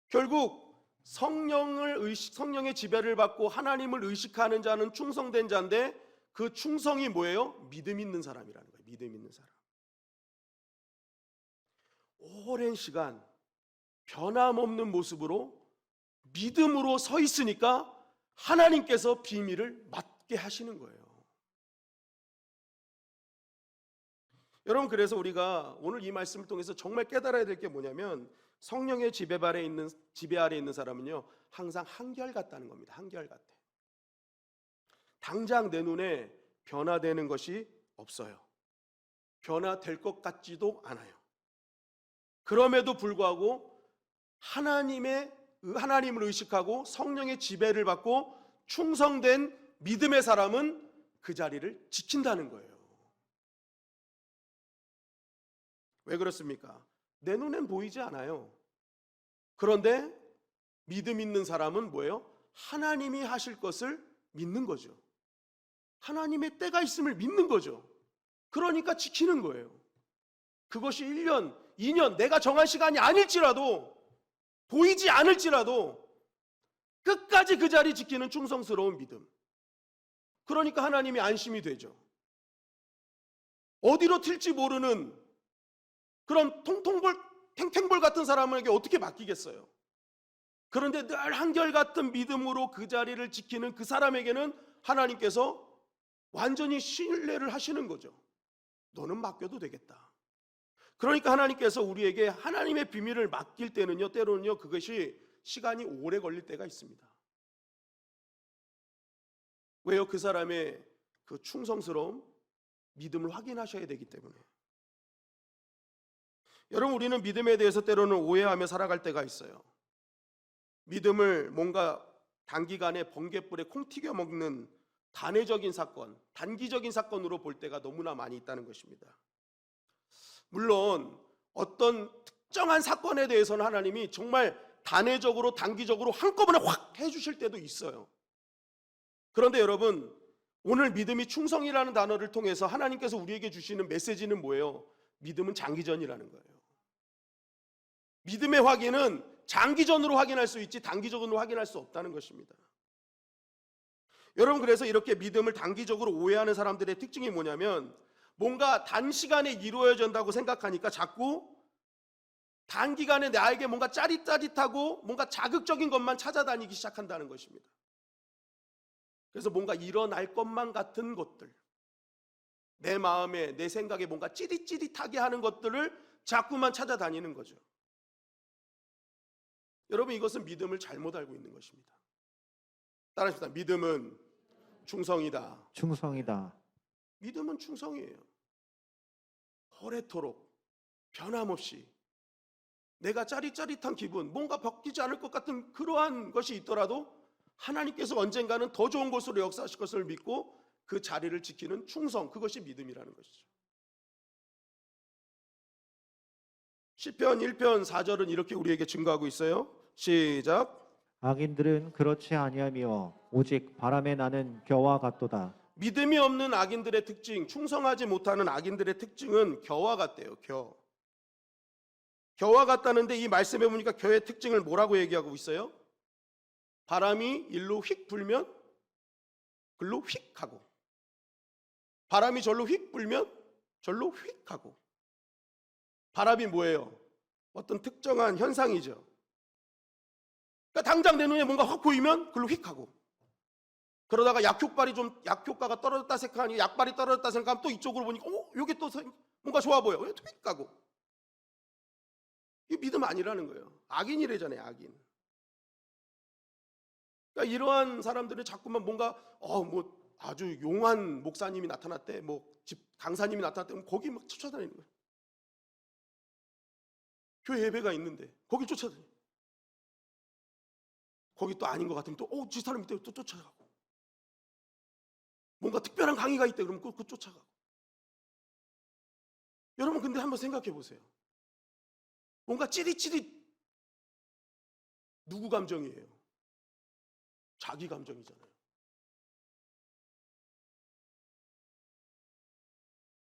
결국 성령의 지배를 받고 하나님을 의식하는 자는 충성된 자인데 그 충성이 뭐예요? 믿음 있는 사람이라는 거예요. 믿음 있는 사람. 오랜 시간 변함없는 모습으로 믿음으로 서 있으니까 하나님께서 비밀을 맡게 하시는 거예요. 여러분, 그래서 우리가 오늘 이 말씀을 통해서 정말 깨달아야 될 게 뭐냐면 성령의 지배 아래 있는 사람은요 항상 한결같다는 겁니다. 한결같아. 당장 내 눈에 변화되는 것이 없어요. 변화될 것 같지도 않아요. 그럼에도 불구하고 하나님을 의식하고 성령의 지배를 받고 충성된 믿음의 사람은 그 자리를 지킨다는 거예요. 왜 그렇습니까? 내 눈엔 보이지 않아요. 그런데 믿음 있는 사람은 뭐예요? 하나님이 하실 것을 믿는 거죠. 하나님의 때가 있음을 믿는 거죠. 그러니까 지키는 거예요. 그것이 1년, 2년 내가 정한 시간이 아닐지라도 보이지 않을지라도 끝까지 그 자리 지키는 충성스러운 믿음. 그러니까 하나님이 안심이 되죠. 어디로 튈지 모르는 그런 탱탱볼 같은 사람에게 어떻게 맡기겠어요? 그런데 늘 한결같은 믿음으로 그 자리를 지키는 그 사람에게는 하나님께서 완전히 신뢰를 하시는 거죠. 너는 맡겨도 되겠다. 그러니까 하나님께서 우리에게 하나님의 비밀을 맡길 때는요, 때로는요, 그것이 시간이 오래 걸릴 때가 있습니다. 왜요? 그 사람의 그 충성스러움, 믿음을 확인하셔야 되기 때문에. 여러분, 우리는 믿음에 대해서 때로는 오해하며 살아갈 때가 있어요. 믿음을 뭔가 단기간에 번갯불에 콩 튀겨 먹는 단회적인 사건, 단기적인 사건으로 볼 때가 너무나 많이 있다는 것입니다. 물론 어떤 특정한 사건에 대해서는 하나님이 정말 단회적으로 단기적으로 한꺼번에 확 해주실 때도 있어요. 그런데 여러분, 오늘 믿음이 충성이라는 단어를 통해서 하나님께서 우리에게 주시는 메시지는 뭐예요? 믿음은 장기전이라는 거예요. 믿음의 확인은 장기전으로 확인할 수 있지 단기적으로 확인할 수 없다는 것입니다. 여러분, 그래서 이렇게 믿음을 단기적으로 오해하는 사람들의 특징이 뭐냐면 뭔가 단시간에 이루어진다고 생각하니까 자꾸 단기간에 나에게 뭔가 짜릿짜릿하고 뭔가 자극적인 것만 찾아다니기 시작한다는 것입니다. 그래서 뭔가 일어날 것만 같은 것들, 내 마음에 내 생각에 뭔가 찌릿찌릿하게 하는 것들을 자꾸만 찾아다니는 거죠. 여러분, 이것은 믿음을 잘못 알고 있는 것입니다. 따라합시다. 믿음은 충성이다.
충성이다.
믿음은 충성이에요. 오래도록 변함없이 내가 짜릿짜릿한 기분, 뭔가 바뀌지 않을 것 같은 그러한 것이 있더라도 하나님께서 언젠가는 더 좋은 것으로 역사하실 것을 믿고 그 자리를 지키는 충성, 그것이 믿음이라는 것이죠. 시편 1편 4절은 이렇게 우리에게 증거하고 있어요. 시작.
악인들은 그렇지 아니하며 오직 바람에 나는 겨와 같도다.
믿음이 없는 악인들의 특징, 충성하지 못하는 악인들의 특징은 겨와 같대요. 겨와 같다는데 이 말씀에 보니까 겨의 특징을 뭐라고 얘기하고 있어요? 바람이 일로 휙 불면 글로 휙 하고, 바람이 절로 휙 불면 절로 휙 하고. 바람이 뭐예요? 어떤 특정한 현상이죠. 그러니까 당장 내 눈에 뭔가 확 보이면 그걸로 휙 하고, 그러다가 약효과가 떨어졌다 생각하니 약발이 떨어졌다 생각하면 또 이쪽으로 보니까 여기 또 뭔가 좋아 보여. 휙 가고. 이게 믿음 아니라는 거예요. 악인이래잖아요, 악인. 그러니까 이러한 사람들은 자꾸만 뭔가 뭐 아주 용한 목사님이 나타났대, 뭐 강사님이 나타났대, 거기 막 쫓아다니는 거예요. 교회 예배가 있는데 거기 쫓아다니. 거기 또 아닌 것 같으면 저 사람 있대, 또 쫓아가고. 뭔가 특별한 강의가 있대, 그러면 그거 쫓아가고. 여러분 근데 한번 생각해 보세요. 뭔가 찌릿찌릿, 누구 감정이에요? 자기 감정이잖아요.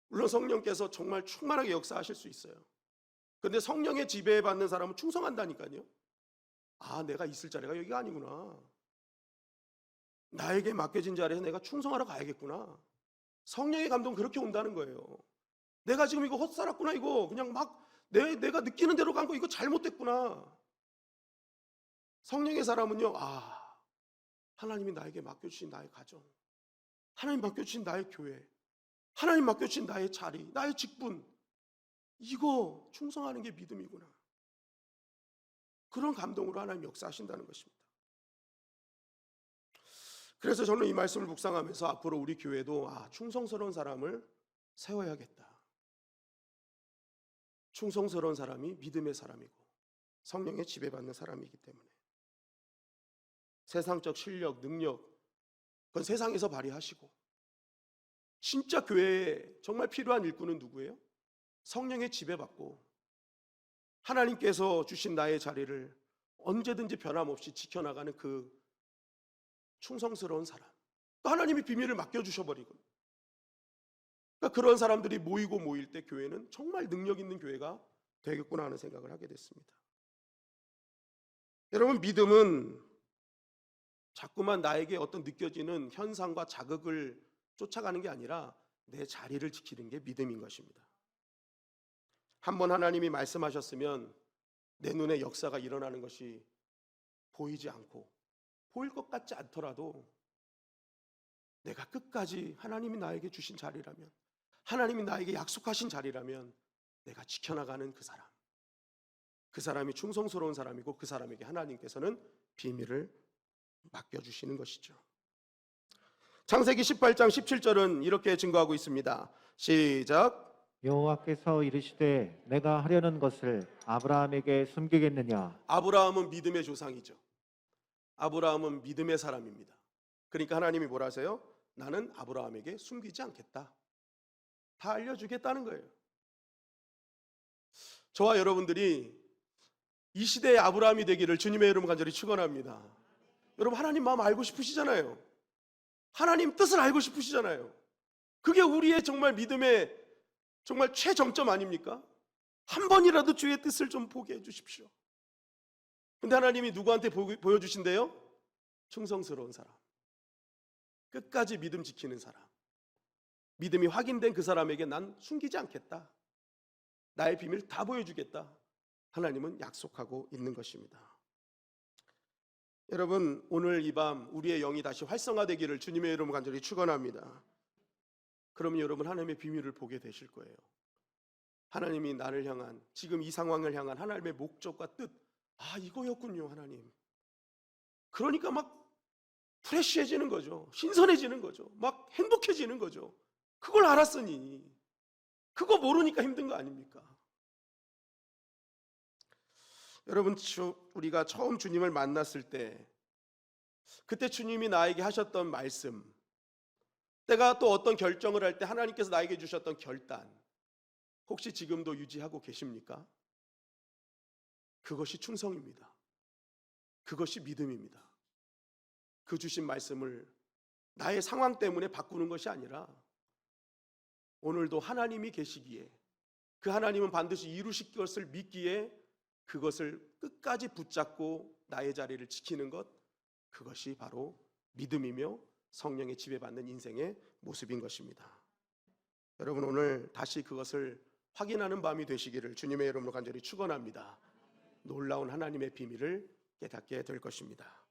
물론 성령께서 정말 충만하게 역사하실 수 있어요. 근데 성령의 지배받는 사람은 충성한다니까요. 내가 있을 자리가 여기가 아니구나. 나에게 맡겨진 자리에서 내가 충성하러 가야겠구나. 성령의 감동은 그렇게 온다는 거예요. 내가 지금 이거 헛살았구나, 이거 그냥 막 내가 느끼는 대로 간 거, 이거 잘못됐구나. 성령의 사람은요, 하나님이 나에게 맡겨주신 나의 가정, 하나님 맡겨주신 나의 교회, 하나님 맡겨주신 나의 자리, 나의 직분, 이거 충성하는 게 믿음이구나. 그런 감동으로 하나님 역사하신다는 것입니다. 그래서 저는 이 말씀을 묵상하면서 앞으로 우리 교회도 충성스러운 사람을 세워야겠다. 충성스러운 사람이 믿음의 사람이고 성령의 지배받는 사람이기 때문에 세상적 실력, 능력, 그건 세상에서 발휘하시고, 진짜 교회에 정말 필요한 일꾼은 누구예요? 성령의 지배받고 하나님께서 주신 나의 자리를 언제든지 변함없이 지켜나가는 그 충성스러운 사람. 하나님이 비밀을 맡겨주셔버리고, 그러니까 그런 사람들이 모일 때 교회는 정말 능력 있는 교회가 되겠구나 하는 생각을 하게 됐습니다. 여러분, 믿음은 자꾸만 나에게 어떤 느껴지는 현상과 자극을 쫓아가는 게 아니라 내 자리를 지키는 게 믿음인 것입니다. 한번 하나님이 말씀하셨으면 내 눈에 역사가 일어나는 것이 보이지 않고 보일 것 같지 않더라도 내가 끝까지 하나님이 나에게 주신 자리라면, 하나님이 나에게 약속하신 자리라면 내가 지켜나가는 그 사람이 충성스러운 사람이고 그 사람에게 하나님께서는 비밀을 맡겨주시는 것이죠. 창세기 18장 17절은 이렇게 증거하고 있습니다. 시작.
여호와께서 이르시되 내가 하려는 것을 아브라함에게 숨기겠느냐.
아브라함은 믿음의 조상이죠. 아브라함은 믿음의 사람입니다. 그러니까 하나님이 뭐라 하세요? 나는 아브라함에게 숨기지 않겠다. 다 알려주겠다는 거예요. 저와 여러분들이 이 시대의 아브라함이 되기를 주님의 이름으로 간절히 축원합니다. 여러분, 하나님 마음 알고 싶으시잖아요. 하나님 뜻을 알고 싶으시잖아요. 그게 우리의 정말 믿음의 정말 최정점 아닙니까? 한 번이라도 주의 뜻을 좀 보게 해주십시오. 근데 하나님이 누구한테 보여주신대요? 충성스러운 사람, 끝까지 믿음 지키는 사람, 믿음이 확인된 그 사람에게 난 숨기지 않겠다, 나의 비밀 다 보여주겠다, 하나님은 약속하고 있는 것입니다. 여러분, 오늘 이 밤 우리의 영이 다시 활성화되기를 주님의 이름으로 간절히 축원합니다. 그러면 여러분, 하나님의 비밀을 보게 되실 거예요. 하나님이 나를 향한, 지금 이 상황을 향한 하나님의 목적과 뜻, 이거였군요, 하나님. 그러니까 막 프레쉬해지는 거죠. 신선해지는 거죠. 막 행복해지는 거죠. 그걸 알았으니. 그거 모르니까 힘든 거 아닙니까? 여러분, 우리가 처음 주님을 만났을 때, 그때 주님이 나에게 하셨던 말씀, 때가 또 어떤 결정을 할 때 하나님께서 나에게 주셨던 결단, 혹시 지금도 유지하고 계십니까? 그것이 충성입니다. 그것이 믿음입니다. 그 주신 말씀을 나의 상황 때문에 바꾸는 것이 아니라 오늘도 하나님이 계시기에, 그 하나님은 반드시 이루실 것을 믿기에 그것을 끝까지 붙잡고 나의 자리를 지키는 것, 그것이 바로 믿음이며 성령의 지배받는 인생의 모습인 것입니다. 여러분, 오늘 다시 그것을 확인하는 밤이 되시기를 주님의 이름으로 간절히 축원합니다. 놀라운 하나님의 비밀을 깨닫게 될 것입니다.